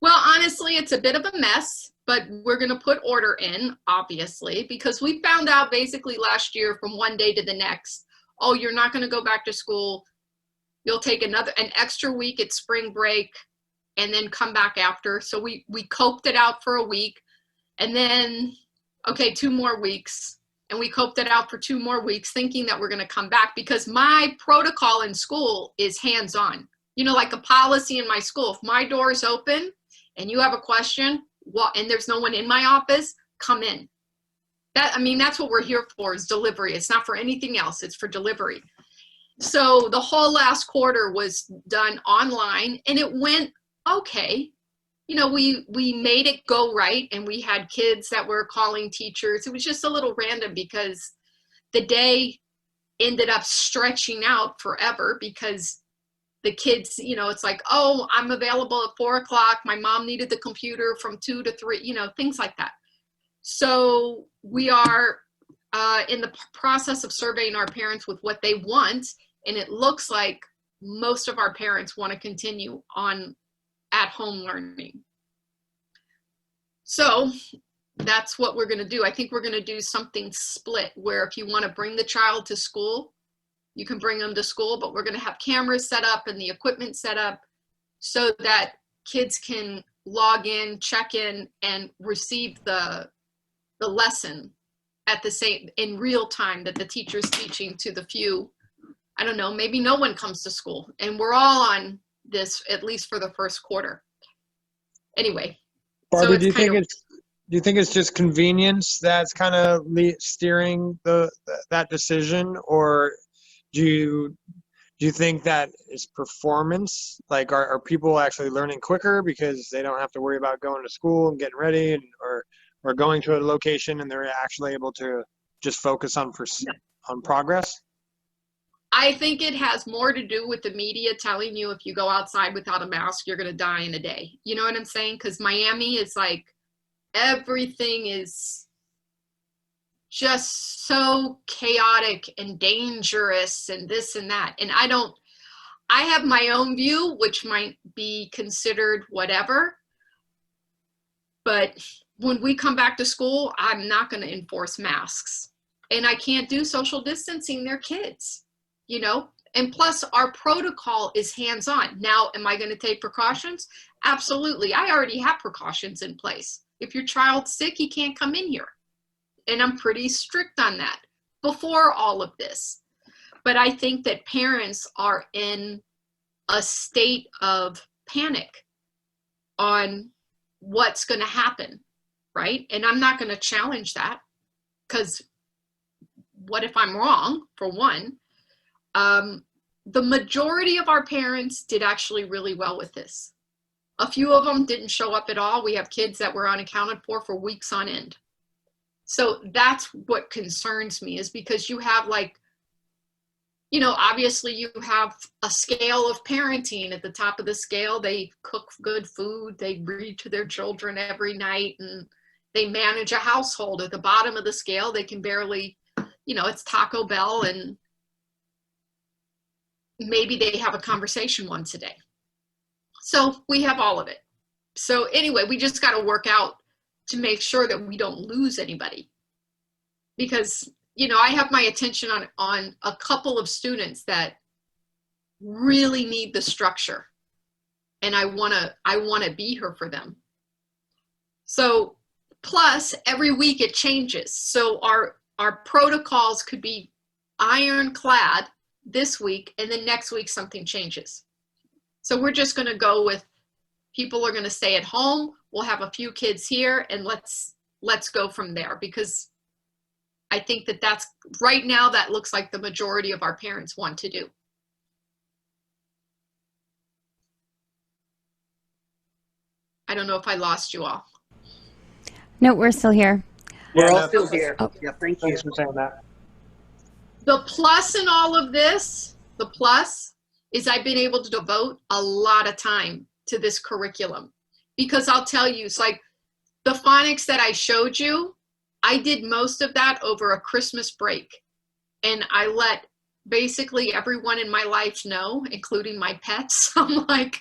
Well, honestly, it's a bit of a mess, but we're going to put order in, obviously, because we found out basically last year from one day to the next, oh, you're not going to go back to school. You'll take an extra week at spring break and then come back after. So we coped it out for a week, and then, okay, 2 more weeks. And we coped it out for 2 more weeks, thinking that we're going to come back, because my protocol in school is hands-on. You know, like a policy in my school, if my door is open and you have a question, and there's no one in my office, come in. That's what we're here for, is delivery. It's not for anything else. It's for delivery. So the whole last quarter was done online, and it went okay. You know, we made it go right, and we had kids that were calling teachers. It was just a little random because the day ended up stretching out forever because the kids, you know, it's like, oh, I'm available at 4 o'clock. My mom needed the computer from 2 to 3, you know, things like that. So we are in the process of surveying our parents with what they want. And it looks like most of our parents want to continue on at-home learning. So that's what we're going to do. I think we're going to do something split, where if you want to bring the child to school, you can bring them to school, but we're going to have cameras set up and the equipment set up so that kids can log in, check in, and receive the lesson at the same, in real time, that the teacher's teaching to the few. I don't know, maybe no one comes to school, and we're all on this, at least for the first quarter. Anyway. Barbie, So do you think it's just convenience that's kind of steering that decision, or do you think that it's performance? Like, are people actually learning quicker because they don't have to worry about going to school and getting ready, and or going to a location, and they're actually able to just focus on progress? I think it has more to do with the media telling you if you go outside without a mask, you're going to die in a day. You know what I'm saying? Because Miami is like, everything is just so chaotic and dangerous and this and that. And I have my own view, which might be considered whatever. But when we come back to school, I'm not going to enforce masks. And I can't do social distancing. They're kids, you know? And plus, our protocol is hands-on. Now, am I going to take precautions? Absolutely. I already have precautions in place. If your child's sick, he can't come in here. And I'm pretty strict on that before all of this. But I think that parents are in a state of panic on what's going to happen, right? And I'm not going to challenge that, because what if I'm wrong, for one? The majority of our parents did actually really well with this. A few of them didn't show up at all. We have kids that were unaccounted for weeks on end. So that's what concerns me, is because you have, like, you know, obviously you have a scale of parenting. At the top of the scale, they cook good food, they read to their children every night, and they manage a household. At the bottom of the scale, they can barely, you know, it's Taco Bell, and maybe they have a conversation once a day. So we have all of it. So anyway, we just got to work out to make sure that we don't lose anybody. Because, you know, I have my attention on a couple of students that really need the structure, and I want to be here for them. So plus every week it changes. So our protocols could be ironclad this week, and then next week something changes. So we're just going to go with, people are going to stay at home. We'll have a few kids here, and let's go from there, because I think that that's, right now, that looks like the majority of our parents want to do. I don't know if I lost you all. No, we're still here. We're all no, still here. Oh. Yeah, thank you. Thanks for saying that. The plus in all of this, the plus is I've been able to devote a lot of time to this curriculum, because I'll tell you, it's like the phonics that I showed you, I did most of that over a Christmas break. And I let basically everyone in my life know, including my pets. I'm like,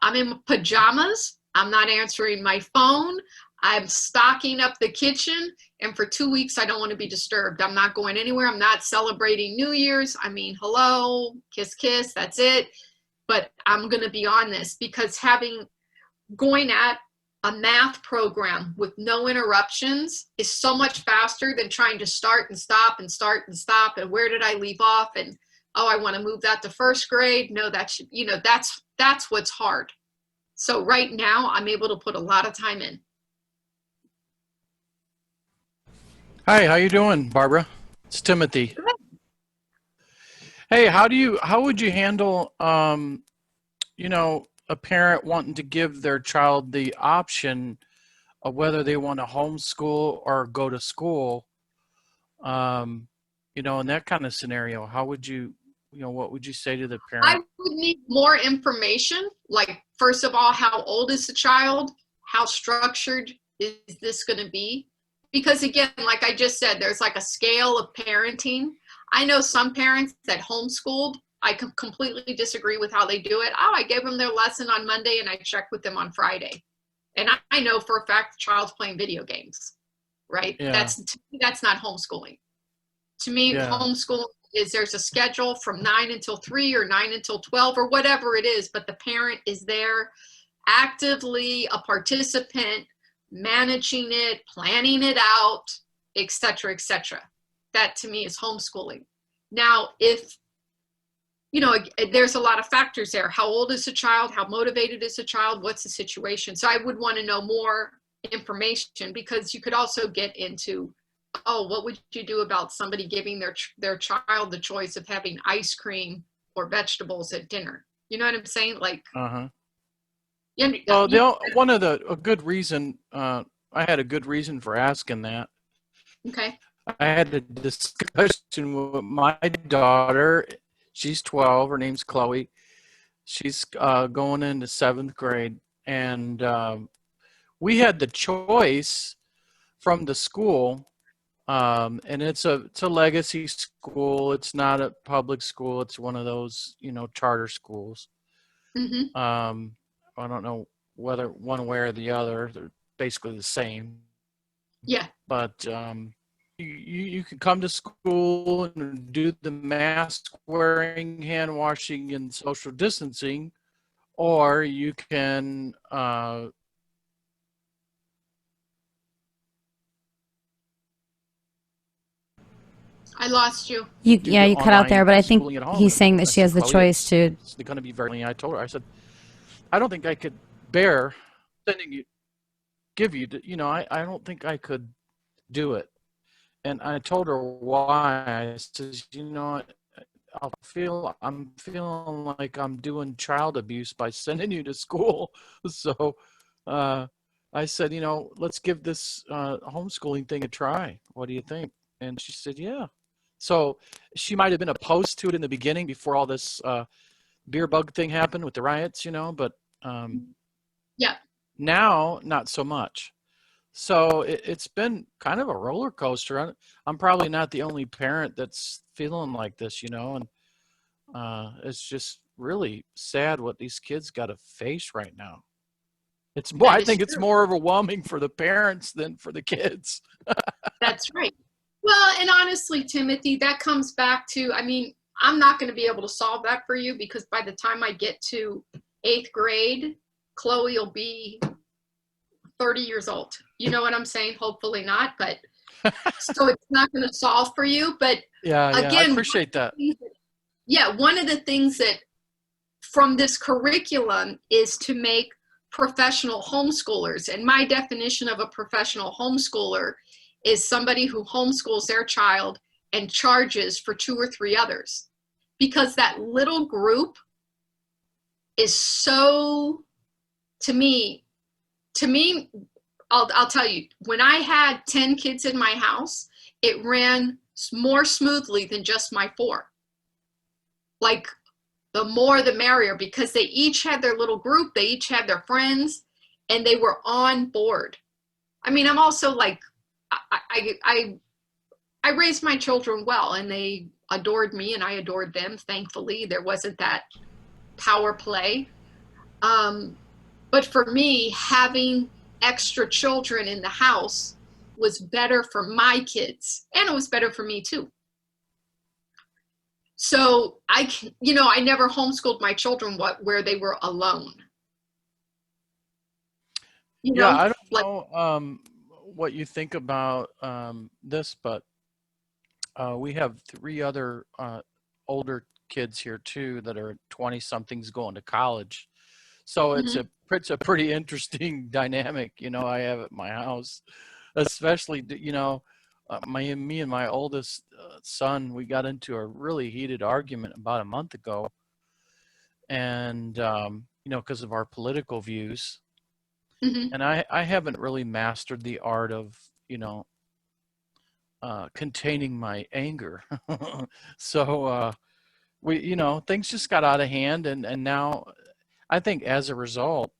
I'm in pajamas. I'm not answering my phone. I'm stocking up the kitchen. And for 2 weeks, I don't want to be disturbed. I'm not going anywhere. I'm not celebrating New Year's. I mean, hello, kiss, kiss, that's it. But I'm going to be on this, because going at a math program with no interruptions is so much faster than trying to start and stop and start and stop. And where did I leave off? And, oh, I want to move that to first grade. No, that should, you know, that's what's hard. So right now I'm able to put a lot of time in. Hi, how you doing, Barbara? It's Timothy. Good. Hey, how would you handle, you know, a parent wanting to give their child the option of whether they want to homeschool or go to school? You know, in that kind of scenario, how would you, what would you say to the parent? I would need more information. Like, first of all, how old is the child? How structured is this going to be? Because again, like I just said, there's like a scale of parenting. I know some parents that homeschooled. I completely disagree with how they do it. Oh, I gave them their lesson on Monday and I checked with them on Friday. And I know for a fact the child's playing video games, right? Yeah. To me, that's not homeschooling. To me, Yeah. homeschooling is there's a schedule from 9 until 3 or 9 until 12 or whatever it is, but the parent is there actively a participant, managing it, planning it out, etc., etc. That to me is homeschooling. Now, if there's a lot of factors there. How old is the child? How motivated is the child? What's the situation? So I would want to know more information, because you could also get into, oh, what would you do about somebody giving their child the choice of having ice cream or vegetables at dinner? You know what I'm saying? Like, Uh-huh. you, Well, a good reason, I had a good reason for asking that. okay. I had a discussion with my daughter. She's 12. Her name's Chloe. She's going into 7th grade. And we had the choice from the school, and it's a legacy school. It's not a public school. It's one of those, charter schools. Mm-hmm. I don't know whether one way or the other. They're basically the same. Yeah. But you can come to school and do the mask wearing, hand washing, and social distancing, or you can I lost you. You do yeah, the you cut out there, online but I think schooling at home. he's saying that I she said, has the Chloe, choice to. it's going to be very. I told her. I said, I don't think I could bear sending you, give you. I don't think I could do it. And I told her why. I said, I'm feeling like I'm doing child abuse by sending you to school. So I said, let's give this homeschooling thing a try. What do you think? And she said, yeah. So she might have been opposed to it in the beginning before all this beer bug thing happened with the riots, but Yeah. now not so much. So it's been kind of a roller coaster. I'm probably not the only parent that's feeling like this, and it's just really sad what these kids got to face right now. It's more. That I is think it's true. more overwhelming for the parents than for the kids. That's right. Well, and honestly, Timothy, that comes back to, I'm not going to be able to solve that for you, because by the time I get to 8th grade, Chloe will be 30 years old. You know what I'm saying? Hopefully not, but so it's not going to solve for you. But Yeah, I again, appreciate that. one of the things that from this curriculum is to make professional homeschoolers. And my definition of a professional homeschooler is somebody who homeschools their child and charges for 2 or 3 others. Because that little group is so, to me, I'll tell you, when I had 10 kids in my house, it ran more smoothly than just my 4. Like, the more the merrier, because they each had their little group, they each had their friends, and they were on board. I'm also like, I raised my children well, and they adored me and I adored them. Thankfully, there wasn't that power play. But for me, having extra children in the house was better for my kids, and it was better for me too. So I never homeschooled my children where they were alone. Yeah, I don't know what you think about this, but we have 3 other older kids here too that are 20-somethings going to college. So it's a pretty interesting dynamic, I have at my house, especially, me and my oldest son, we got into a really heated argument about a month ago, and because of our political views. And I haven't really mastered the art of, containing my anger. So we, things just got out of hand, and now I think as a result,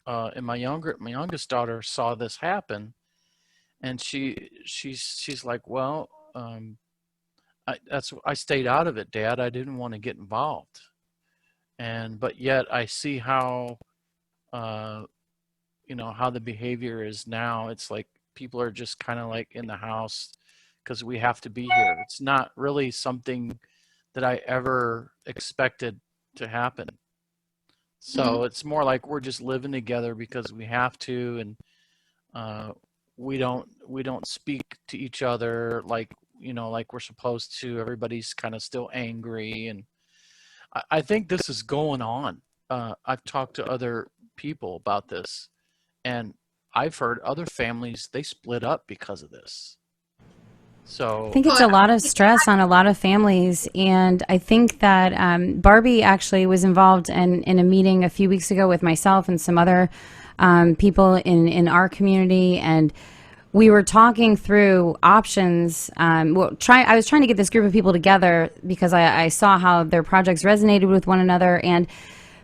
and my youngest daughter saw this happen, and she's like, well, I stayed out of it, Dad. I didn't want to get involved. But yet I see how, how the behavior is now. It's like people are just kind of like in the house because we have to be here. It's not really something that I ever expected to happen. So it's more like we're just living together because we have to, and we don't speak to each other like like we're supposed to. Everybody's kind of still angry, and I think this is going on. I've talked to other people about this, and I've heard other families, they split up because of this. So I think it's a lot of stress on a lot of families, and I think that Barbie actually was involved in a meeting a few weeks ago with myself and some other people in our community, and we were talking through options. I was trying to get this group of people together because I saw how their projects resonated with one another, and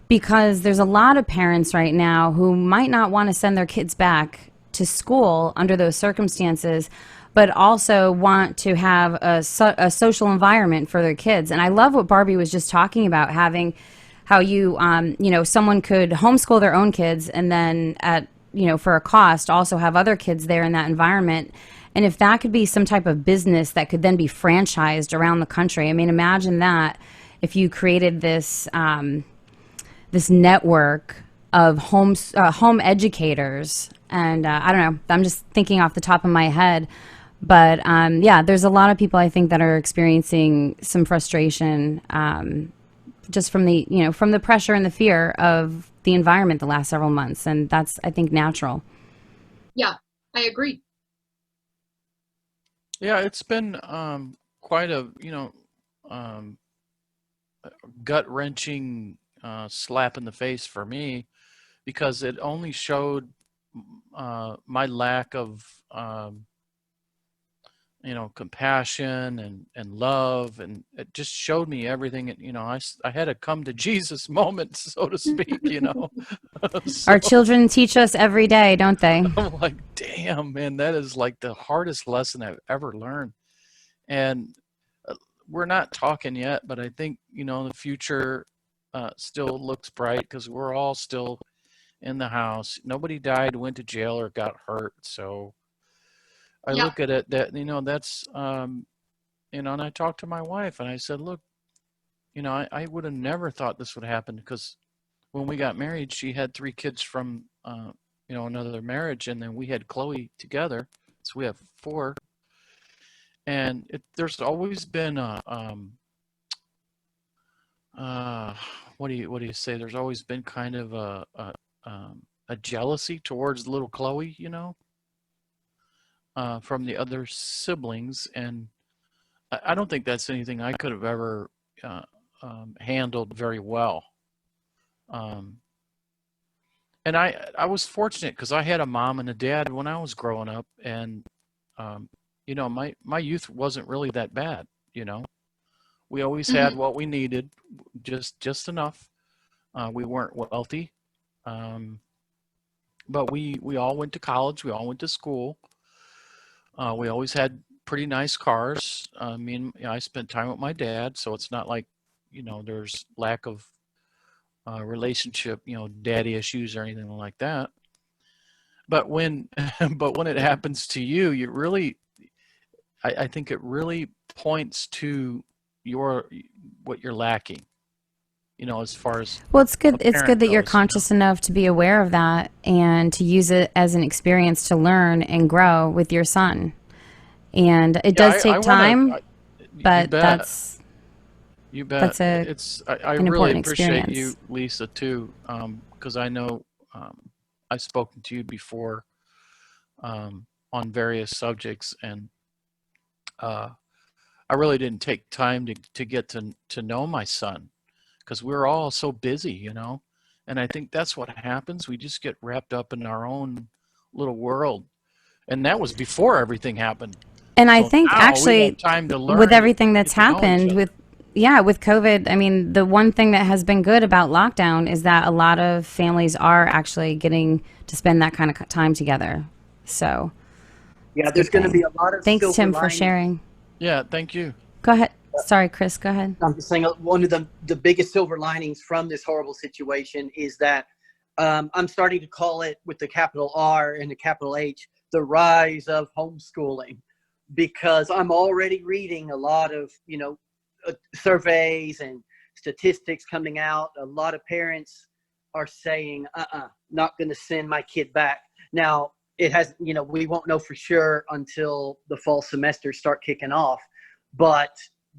because there's a lot of parents right now who might not want to send their kids back to school under those circumstances, but also want to have a social environment for their kids. And I love what Barbie was just talking about, having how someone could homeschool their own kids and then for a cost also have other kids there in that environment. And if that could be some type of business that could then be franchised around the country, I mean, imagine that if you created this this network of home educators. And I don't know, I'm just thinking off the top of my head. But yeah, there's a lot of people I think that are experiencing some frustration just from the pressure and the fear of the environment the last several months, and that's, I think, natural. Yeah, I agree. Yeah, it's been quite a gut-wrenching slap in the face for me, because it only showed my lack of compassion and love, and it just showed me everything. I had a come to Jesus moment, so to speak. So, Our children teach us every day, don't they? I'm like, damn, man, that is like the hardest lesson I've ever learned. And we're not talking yet, but I think the future still looks bright because we're all still in the house. Nobody died, went to jail, or got hurt. So I look at it that, that's, and I talked to my wife and I said, look, I would have never thought this would happen, because when we got married, she had 3 kids from, another marriage, and then we had Chloe together. So we have 4. And there's always been what do you say? There's always been kind of a jealousy towards little Chloe, from the other siblings, and I don't think that's anything I could have ever handled very well. And I was fortunate because I had a mom and a dad when I was growing up, and my youth wasn't really that bad. We always had what we needed, just enough. We weren't wealthy, but we all went to college. We all went to school. We always had pretty nice cars. I spent time with my dad, so it's not like there's lack of relationship, daddy issues or anything like that. But when it happens to you, you really, I think it really points to what you're lacking, as far as. Well, it's good that you're conscious enough to be aware of that and to use it as an experience to learn and grow with your son. And it does take time, but that's. You bet. I an really important appreciate experience. you, Lisa, too, because I know I've spoken to you before on various subjects, and I really didn't take time to get to know my son, because we're all so busy, and I think that's what happens. We just get wrapped up in our own little world, and that was before everything happened. And I So think now we actually, have time to learn with everything that's get to know each happened other. with COVID, I mean, the one thing that has been good about lockdown is that a lot of families are actually getting to spend that kind of time together. So Yeah, there's going to be a lot of thanks, silver Tim, for linings. sharing. Yeah, thank you. Go ahead. Sorry, Chris, go ahead. I'm just saying one of the biggest silver linings from this horrible situation is that I'm starting to call it, with the capital R and the capital H, the rise of homeschooling, because I'm already reading a lot of, surveys and statistics coming out. A lot of parents are saying, not going to send my kid back. Now, it has, we won't know for sure until the fall semesters start kicking off, but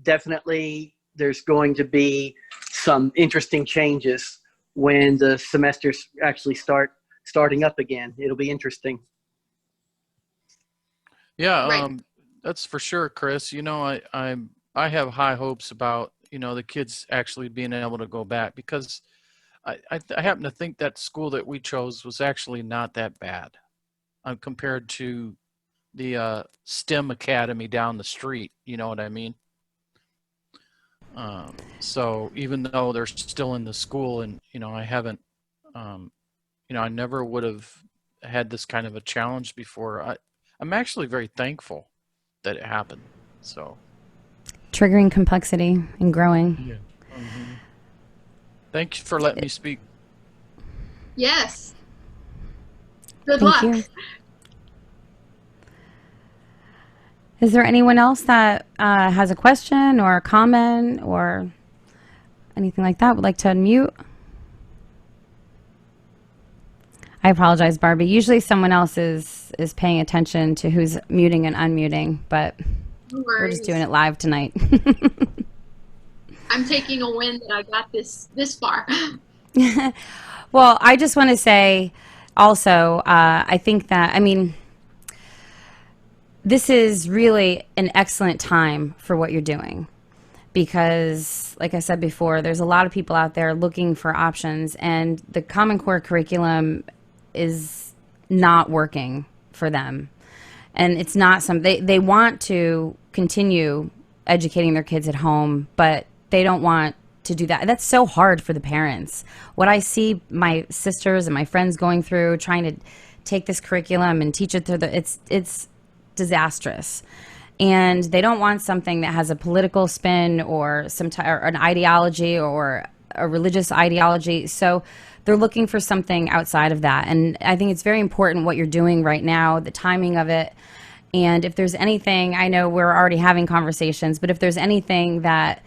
definitely there's going to be some interesting changes when the semesters actually starting up again. It'll be interesting. Yeah, Right. that's for sure, Chris. I have high hopes about the kids actually being able to go back, because I happen to think that school that we chose was actually not that bad compared to the STEM academy down the street. You know what I mean? So even though they're still in the school, and I haven't, I never would have had this kind of a challenge before. I'm actually very thankful that it happened. So Triggering complexity and growing. yeah. Thank you for letting me speak. Yes. Good Thank luck. you. Is there anyone else that has a question or a comment or anything like that would like to unmute? I apologize, Barbie. Usually someone else is paying attention to who's muting and unmuting, but No we're just worries. doing it live tonight. I'm taking a win that I got this far. Well, I just want to say also, I think that, this is really an excellent time for what you're doing, because, like I said before, there's a lot of people out there looking for options, and the Common Core curriculum is not working for them. And it's not they want to continue educating their kids at home, but they don't want to do that. That's so hard for the parents. What I see my sisters and my friends going through, trying to take this curriculum and teach it through it's disastrous. And they don't want something that has a political spin or or an ideology or a religious ideology. So they're looking for something outside of that. And I think it's very important what you're doing right now, the timing of it. And if there's anything, I know we're already having conversations, but if there's anything that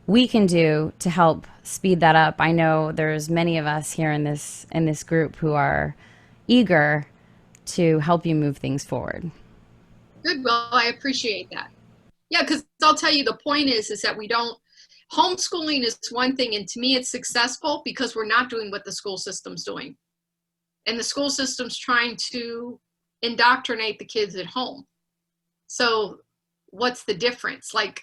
we can do to help speed that up, I know there's many of us here in this group who are eager to help you move things forward. Good. Well, I appreciate that. Yeah, because I'll tell you, the point is that we don't, homeschooling is one thing, and to me it's successful because we're not doing what the school system's doing. And the school system's trying to indoctrinate the kids at home. So what's the difference? Like,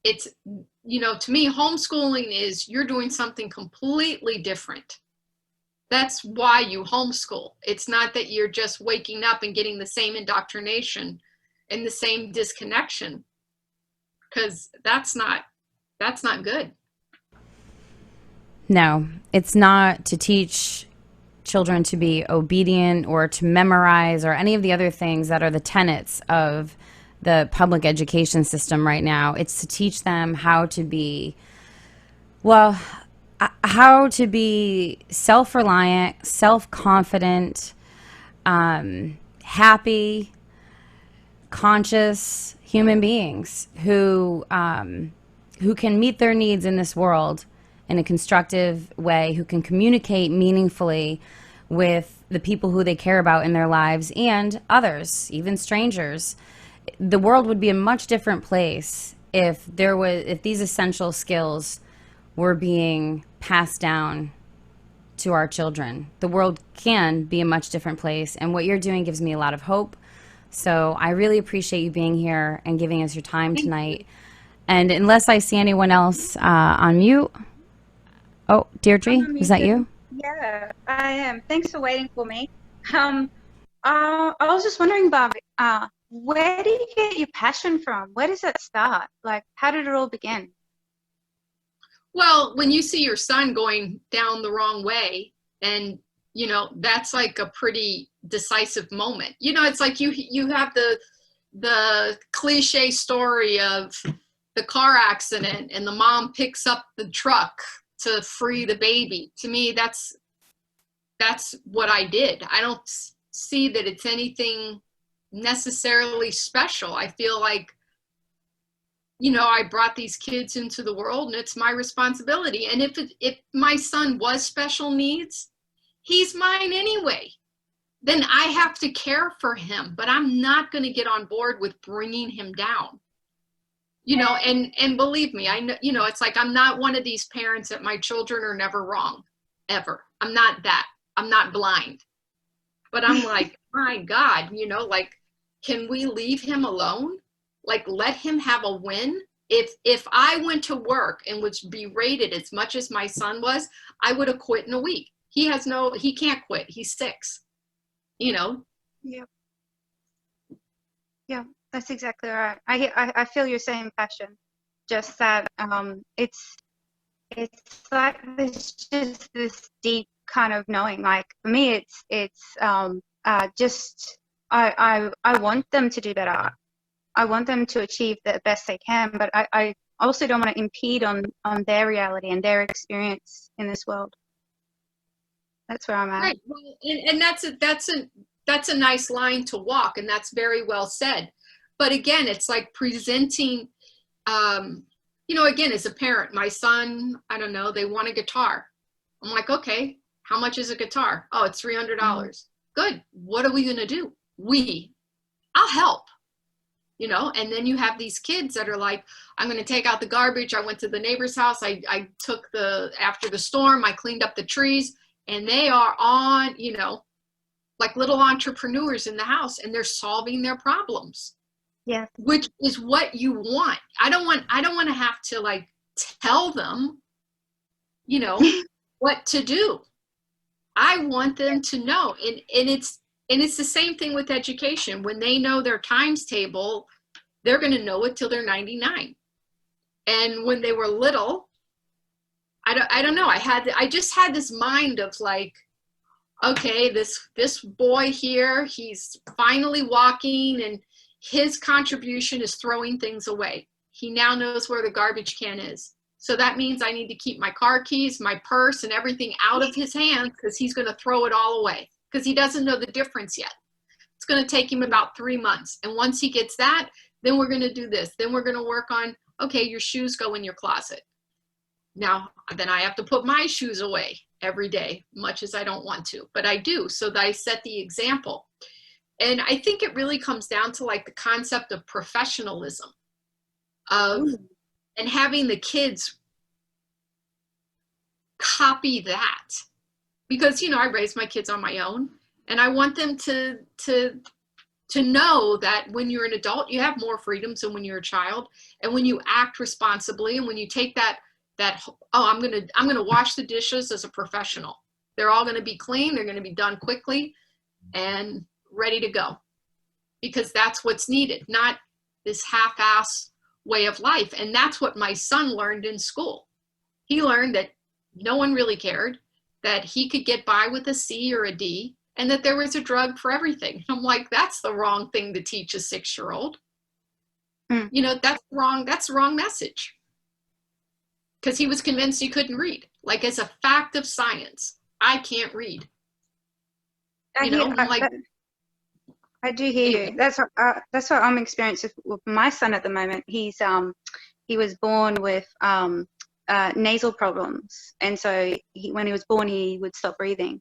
it's, to me, homeschooling is you're doing something completely different. That's why you homeschool. It's not that you're just waking up and getting the same indoctrination and the same disconnection, because that's not good. No, it's not to teach children to be obedient or to memorize or any of the other things that are the tenets of the public education system right now. It's to teach them how to be, self-reliant, self-confident, happy, conscious human beings who can meet their needs in this world in a constructive way, who can communicate meaningfully with the people who they care about in their lives and others, even strangers. The world would be a much different place if these essential skills were being passed down to our children. The world can be a much different place, and what you're doing gives me a lot of hope. So I really appreciate you being here and giving us your time tonight. And unless I see anyone else on mute. Oh, Deirdre, is that you? Yeah, I am. Thanks for waiting for me. I was just wondering, Barbie, where do you get your passion from? Where does it start? Like, how did it all begin? Well, when you see your son going down the wrong way, and that's like a pretty decisive moment. It's like you have the cliche story of the car accident and the mom picks up the truck to free the baby. To me, that's what I did. I don't see that it's anything necessarily special. I feel like, you know, I brought these kids into the world and it's my responsibility. And if my son was special needs, he's mine anyway. Then I have to care for him, but I'm not going to get on board with bringing him down. You know, and believe me, I know, you know, it's like, I'm not one of these parents that my children are never wrong, ever. I'm not that. I'm not blind. But I'm like, my God, you know, like, can we leave him alone? Like, let him have a win. If I went to work and was berated as much as my son was, I would have quit in a week. He can't quit. He's 6, you know? Yep. Yeah, that's exactly right. I feel your same passion. Just that it's like there's just this deep kind of knowing. Like for me, it's just I want them to do better. I want them to achieve the best they can, but I also don't want to impede on their reality and their experience in this world. That's where I'm at. Right. Well, and that's a nice line to walk, and that's very well said. But again, it's like presenting, you know, again, as a parent, my son, I don't know, they want a guitar. I'm like, okay, how much is a guitar? Oh, it's $300. Good. What are we going to do? I'll help. You know, and then you have these kids that are like, I'm going to take out the garbage. I went to the neighbor's house. I took after the storm, I cleaned up the trees, and they are on, you know, like little entrepreneurs in the house, and they're solving their problems. Yeah. Which is what you want. I don't want to have to like tell them, you know, what to do. I want them to know. And it's the same thing with education. When they know their times table, they're going to know it till they're 99. And when they were little, I don't know. I just had this mind of like, okay, this boy here, he's finally walking and his contribution is throwing things away. He now knows where the garbage can is. So that means I need to keep my car keys, my purse, and everything out of his hands because he's going to throw it all away because he doesn't know the difference yet. It's going to take him about 3 months. And once he gets that, then we're going to do this. Then we're going to work on, okay, your shoes go in your closet. Now, then I have to put my shoes away every day, much as I don't want to, but I do, so that I set the example. And I think it really comes down to like the concept of professionalism and having the kids copy that. Because, you know, I raised my kids on my own, and I want them to know that when you're an adult, you have more freedoms than when you're a child. And when you act responsibly, and when you take that, oh, I'm gonna wash the dishes as a professional. They're all gonna be clean. They're gonna be done quickly and ready to go, because that's what's needed, not this half-ass way of life. And that's what my son learned in school. He learned that no one really cared, that he could get by with a C or a D, and that there was a drug for everything. I'm like, that's the wrong thing to teach a 6-year-old. You know, that's wrong. That's the wrong message. Because he was convinced he couldn't read. Like, as a fact of science, I can't read. You know, I'm like, I do hear you. That's what I'm experiencing with my son at the moment. He was born with nasal problems, and so when he was born, he would stop breathing,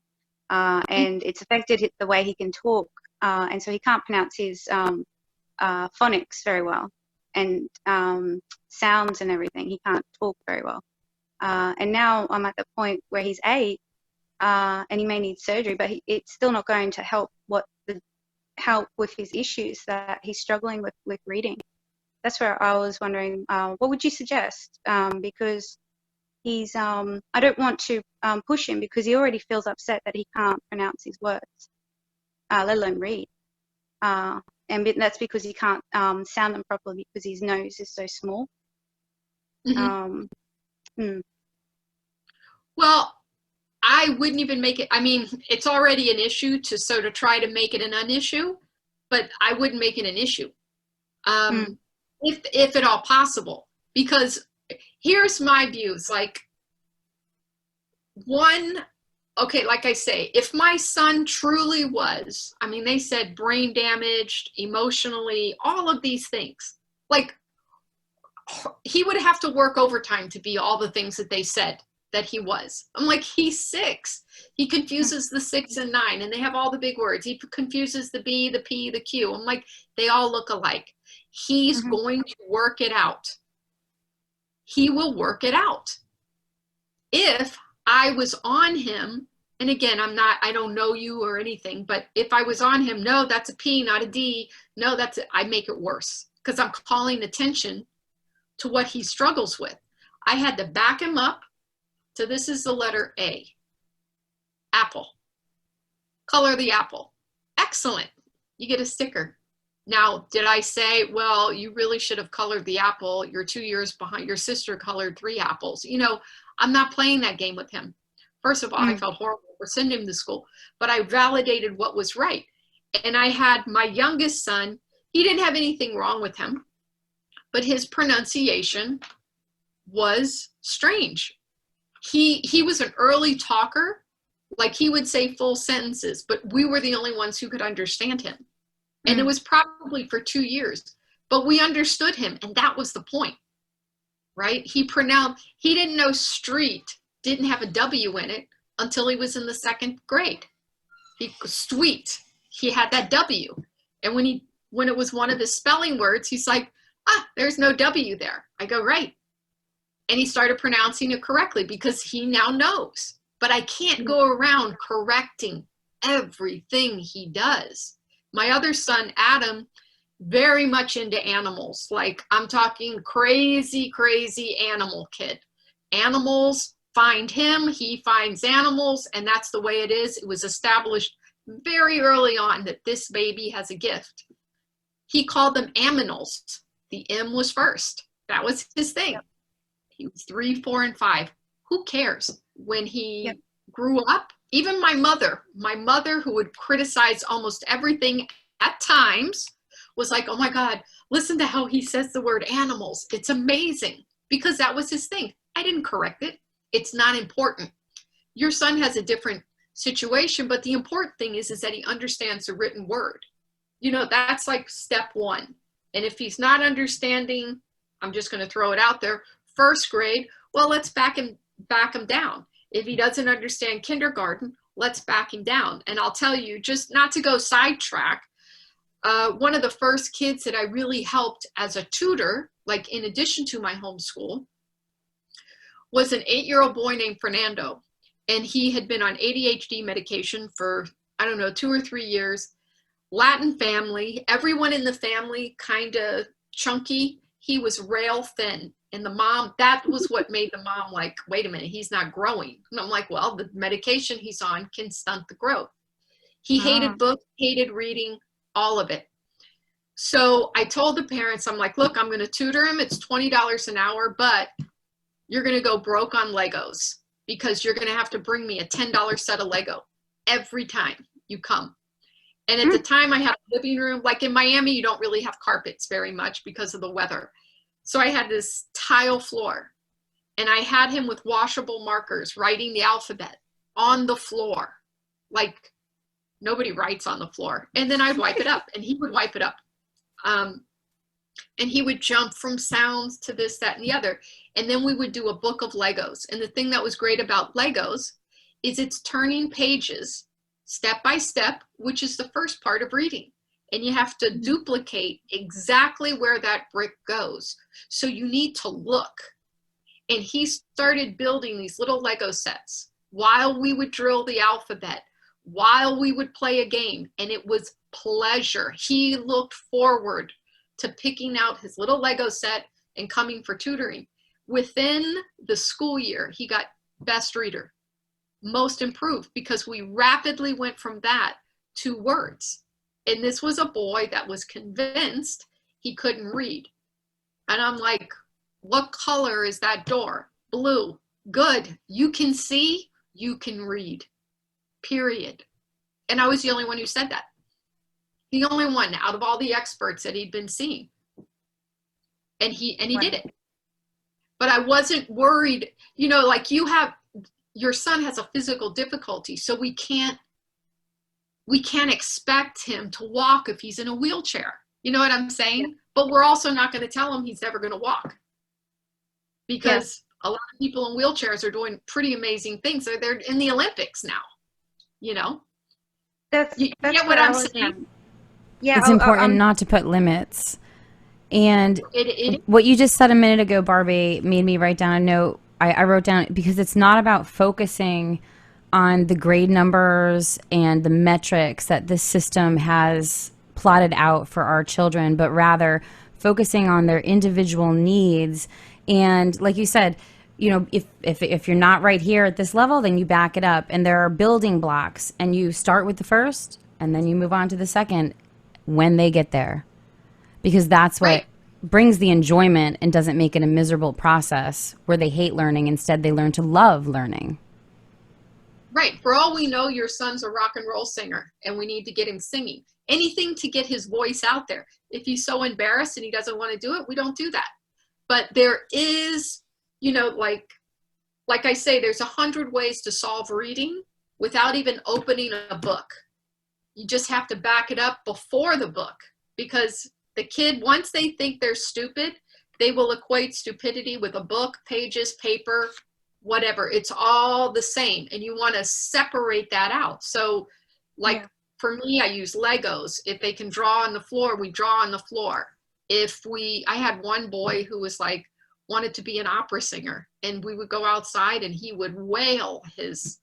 and it's affected the way he can talk, and so he can't pronounce his phonics very well, and sounds and everything. He can't talk very well, and now I'm at the point where he's 8, and he may need surgery, but it's still not going to help with his issues that he's struggling with reading. That's where I was wondering, what would you suggest? Because he's, I don't want to push him because he already feels upset that he can't pronounce his words, let alone read. And that's because he can't sound them properly because his nose is so small. Well, I wouldn't even make it, I mean, it's already an issue to try to make it a non-issue, but I wouldn't make it an issue. If at all possible. Because here's my views, like, one, okay, like I say, if my son truly was, I mean, they said brain damaged, emotionally, all of these things, like, he would have to work overtime to be all the things that they said that he was. I'm like, he's 6. He confuses the 6 and 9, and they have all the big words. He confuses the B, the P, the Q. I'm like, they all look alike. He's going to work it out. He will work it out. If I was on him, and again, I don't know you or anything, but if I was on him, no, that's a P, not a D. No, I make it worse because I'm calling attention to what he struggles with. I had to back him up. So this is the letter A. Apple. Color the apple. Excellent. You get a sticker. Now, did I say, well, you really should have colored the apple. You're 2 years behind. Your sister colored 3 apples. You know, I'm not playing that game with him. First of all, I felt horrible for sending him to school, but I validated what was right. And I had my youngest son, he didn't have anything wrong with him, but his pronunciation was strange. He was an early talker, like he would say full sentences, but we were the only ones who could understand him. And it was probably for 2 years, but we understood him, and that was the point, right? He didn't know street didn't have a W in it until he was in the 2nd grade. Sweet, he had that W. And when it was one of his spelling words, he's like, there's no W there. I go, right. And he started pronouncing it correctly because he now knows. But I can't go around correcting everything he does. My other son, Adam, very much into animals. Like, I'm talking crazy, crazy animal kid. Animals find him, he finds animals, and that's the way it is. It was established very early on that this baby has a gift. He called them aminals. The M was first. That was his thing. He was 3, 4, and 5. Who cares? When he grew up, even my mother, who would criticize almost everything at times, was like, oh my God, listen to how he says the word animals. It's amazing, because that was his thing. I didn't correct it. It's not important. Your son has a different situation, but the important thing is that he understands the written word. You know, that's like step 1. And if he's not understanding, I'm just going to throw it out there, 1st grade, well, let's back him down. If he doesn't understand kindergarten, let's back him down. And I'll tell you, just not to go sidetrack, one of the first kids that I really helped as a tutor, like in addition to my homeschool, was an 8-year-old boy named Fernando. And he had been on ADHD medication for, I don't know, 2 or 3 years. Latin family, everyone in the family kind of chunky. He was rail thin. And the mom, that was what made the mom like, wait a minute, he's not growing. And I'm like, well, the medication he's on can stunt the growth. He hated books, hated reading, all of it. So I told the parents, I'm like, look, I'm going to tutor him. It's $20 an hour, but you're going to go broke on Legos because you're going to have to bring me a $10 set of Lego every time you come. And at the time I had a living room, like in Miami, you don't really have carpets very much because of the weather. So I had this tile floor, and I had him with washable markers writing the alphabet on the floor. Like, nobody writes on the floor. And then I'd wipe it up, and he would wipe it up. And he would jump from sounds to this, that, and the other. And then we would do a book of Legos. And the thing that was great about Legos is it's turning pages step by step, which is the first part of reading. And you have to duplicate exactly where that brick goes. So you need to look. And he started building these little Lego sets while we would drill the alphabet, while we would play a game. And it was pleasure. He looked forward to picking out his little Lego set and coming for tutoring. Within the school year, he got best reader, most improved, because we rapidly went from that to words. And this was a boy that was convinced he couldn't read. And I'm like, what color is that door? Blue. Good. You can see, you can read. Period. And I was the only one who said that. The only one out of all the experts that he'd been seeing. And he did it. but I wasn't worried, you know, like your son has a physical difficulty, so we can't expect him to walk if he's in a wheelchair. You know what I'm saying? But we're also not going to tell him he's never going to walk, because a lot of people in wheelchairs are doing pretty amazing things. They're in the Olympics now, you know? That's You that's get what I'm was saying? Yeah, It's important not to put limits. And It what you just said a minute ago, Barbie, made me write down a note. I wrote down, because it's not about focusing on the grade numbers and the metrics that this system has plotted out for our children, but rather focusing on their individual needs. And like you said, you know, if you're not right here at this level, then you back it up. And there are building blocks, and you start with the first, and then you move on to the second when they get there. Because that's what Right. brings the enjoyment and doesn't make it a miserable process where they hate learning. Instead, they learn to love learning. Right. For all we know, your son's a rock and roll singer, and we need to get him singing. Anything to get his voice out there. If he's so embarrassed and he doesn't want to do it, we don't do that. But there is, you know, like I say, there's 100 ways to solve reading without even opening a book. You just have to back it up before the book, because the kid, once they think they're stupid, they will equate stupidity with a book, pages, paper, whatever. It's all the same, and you want to separate that out. So like for me, I use Legos. If they can draw on the floor, we draw on the floor. I had one boy who was like, wanted to be an opera singer, and we would go outside and he would wail his,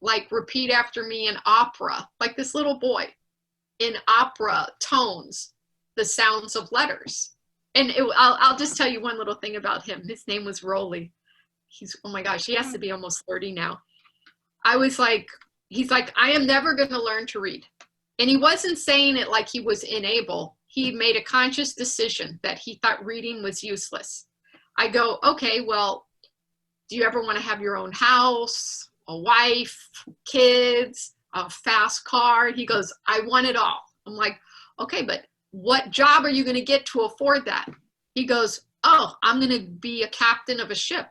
like, repeat after me in opera, like this little boy in opera tones, the sounds of letters. And I'll just tell you one little thing about him. His name was Rolly. Oh my gosh, he has to be almost 30 now. He's like, I am never going to learn to read. And he wasn't saying it like he was unable. He made a conscious decision that he thought reading was useless. I go, okay, well, do you ever want to have your own house, a wife, kids, a fast car? He goes, I want it all. I'm like, okay, but what job are you going to get to afford that? He goes, oh, I'm going to be a captain of a ship.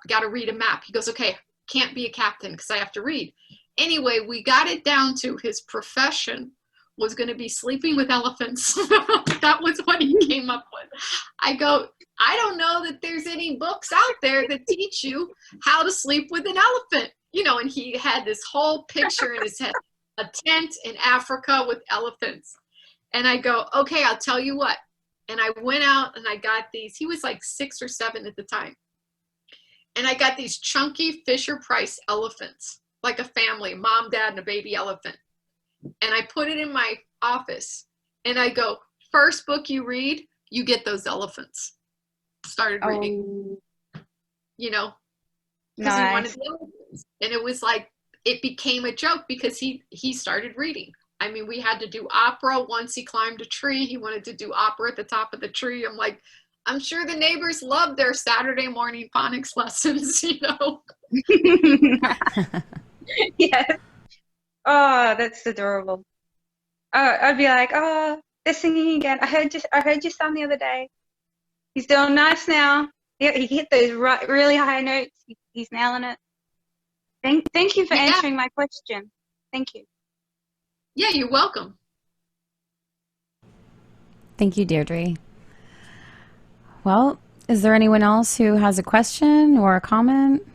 Got to read a map. He goes, okay, can't be a captain because I have to read. Anyway, we got it down to his profession was going to be sleeping with elephants. That was what he came up with. I go, I don't know that there's any books out there that teach you how to sleep with an elephant. You know, and he had this whole picture in his head, a tent in Africa with elephants. And I go, okay, I'll tell you what. And I went out and I got these. He was like 6 or 7 at the time. And I got these chunky Fisher-Price elephants, like a family, mom, dad, and a baby elephant. And I put it in my office. And I go, first book you read, you get those elephants. Started reading, you know, because he wanted the elephants. And it was like, it became a joke because he started reading. I mean, we had to do opera once he climbed a tree. He wanted to do opera at the top of the tree. I'm like, I'm sure the neighbors loved their Saturday morning phonics lessons, you know. Yes. Oh, that's adorable. I'd be like, oh, they're singing again. I heard your son the other day. He's doing nice now. He hit those really high notes. He's nailing it. Thank you for answering my question. Thank you. Yeah, you're welcome. Thank you, Deirdre. Well, is there anyone else who has a question or a comment?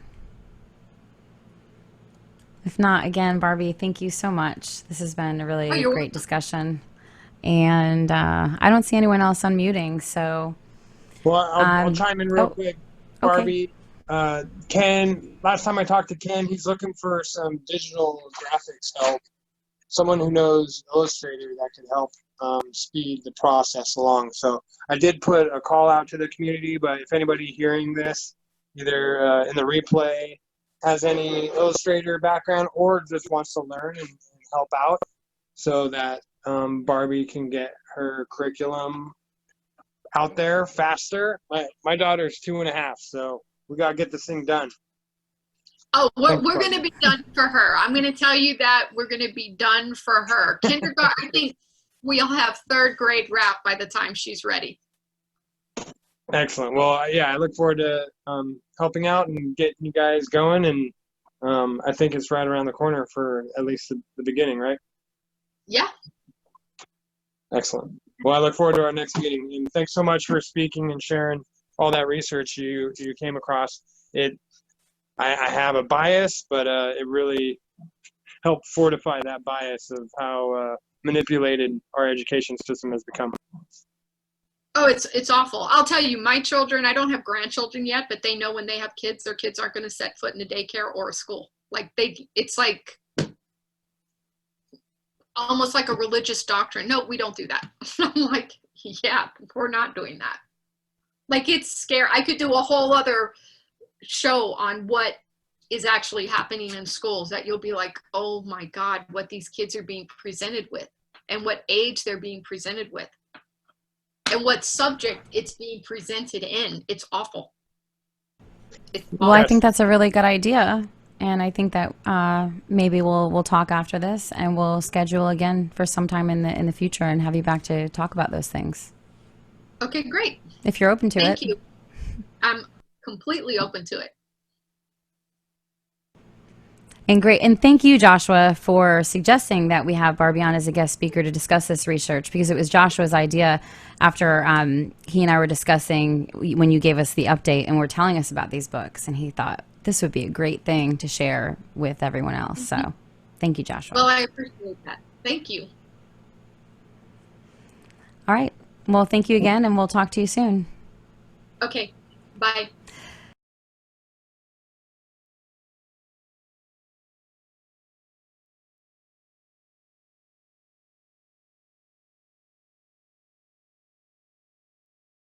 If not, again, Barbie, thank you so much. This has been a really great welcome. discussion. And I don't see anyone else unmuting, so. Well, I'll chime in real quick, Barbie. Okay. Ken, last time I talked to Ken, he's looking for some digital graphics help. Someone who knows Illustrator that could help speed the process along. So I did put a call out to the community, but if anybody hearing this, either in the replay, has any Illustrator background or just wants to learn and help out so that Barbie can get her curriculum out there faster. My daughter's 2.5, so we got to get this thing done. Oh, we're going to be done for her. I'm going to tell you that we're going to be done for her. Kindergarten, I think we'll have 3rd grade wrap by the time she's ready. Excellent. Well, yeah, I look forward to helping out and getting you guys going. And I think it's right around the corner for at least the beginning, right? Yeah. Excellent. Well, I look forward to our next meeting. And thanks so much for speaking and sharing all that research you came across. I have a bias, but it really helped fortify that bias of how manipulated our education system has become. Oh, it's awful. I'll tell you, my children, I don't have grandchildren yet, but they know when they have kids, their kids aren't going to set foot in a daycare or a school. Like it's like almost like a religious doctrine. No, we don't do that. I'm like, yeah, we're not doing that. Like, it's scary. I could do a whole other show on what is actually happening in schools, that you'll be like, oh my God, what these kids are being presented with and what age they're being presented with and what subject it's being presented in. It's awful. Well, I think that's a really good idea. And I think that maybe we'll talk after this, and we'll schedule again for some time in the future and have you back to talk about those things. Okay, great. If you're open to it. Thank you. I'm completely open to it. And great. And thank you, Joshua, for suggesting that we have Barbie on as a guest speaker to discuss this research, because it was Joshua's idea after he and I were discussing when you gave us the update and were telling us about these books. And he thought this would be a great thing to share with everyone else. So thank you, Joshua. Well, I appreciate that. Thank you. All right. Well, thank you again, and we'll talk to you soon. Okay. Bye.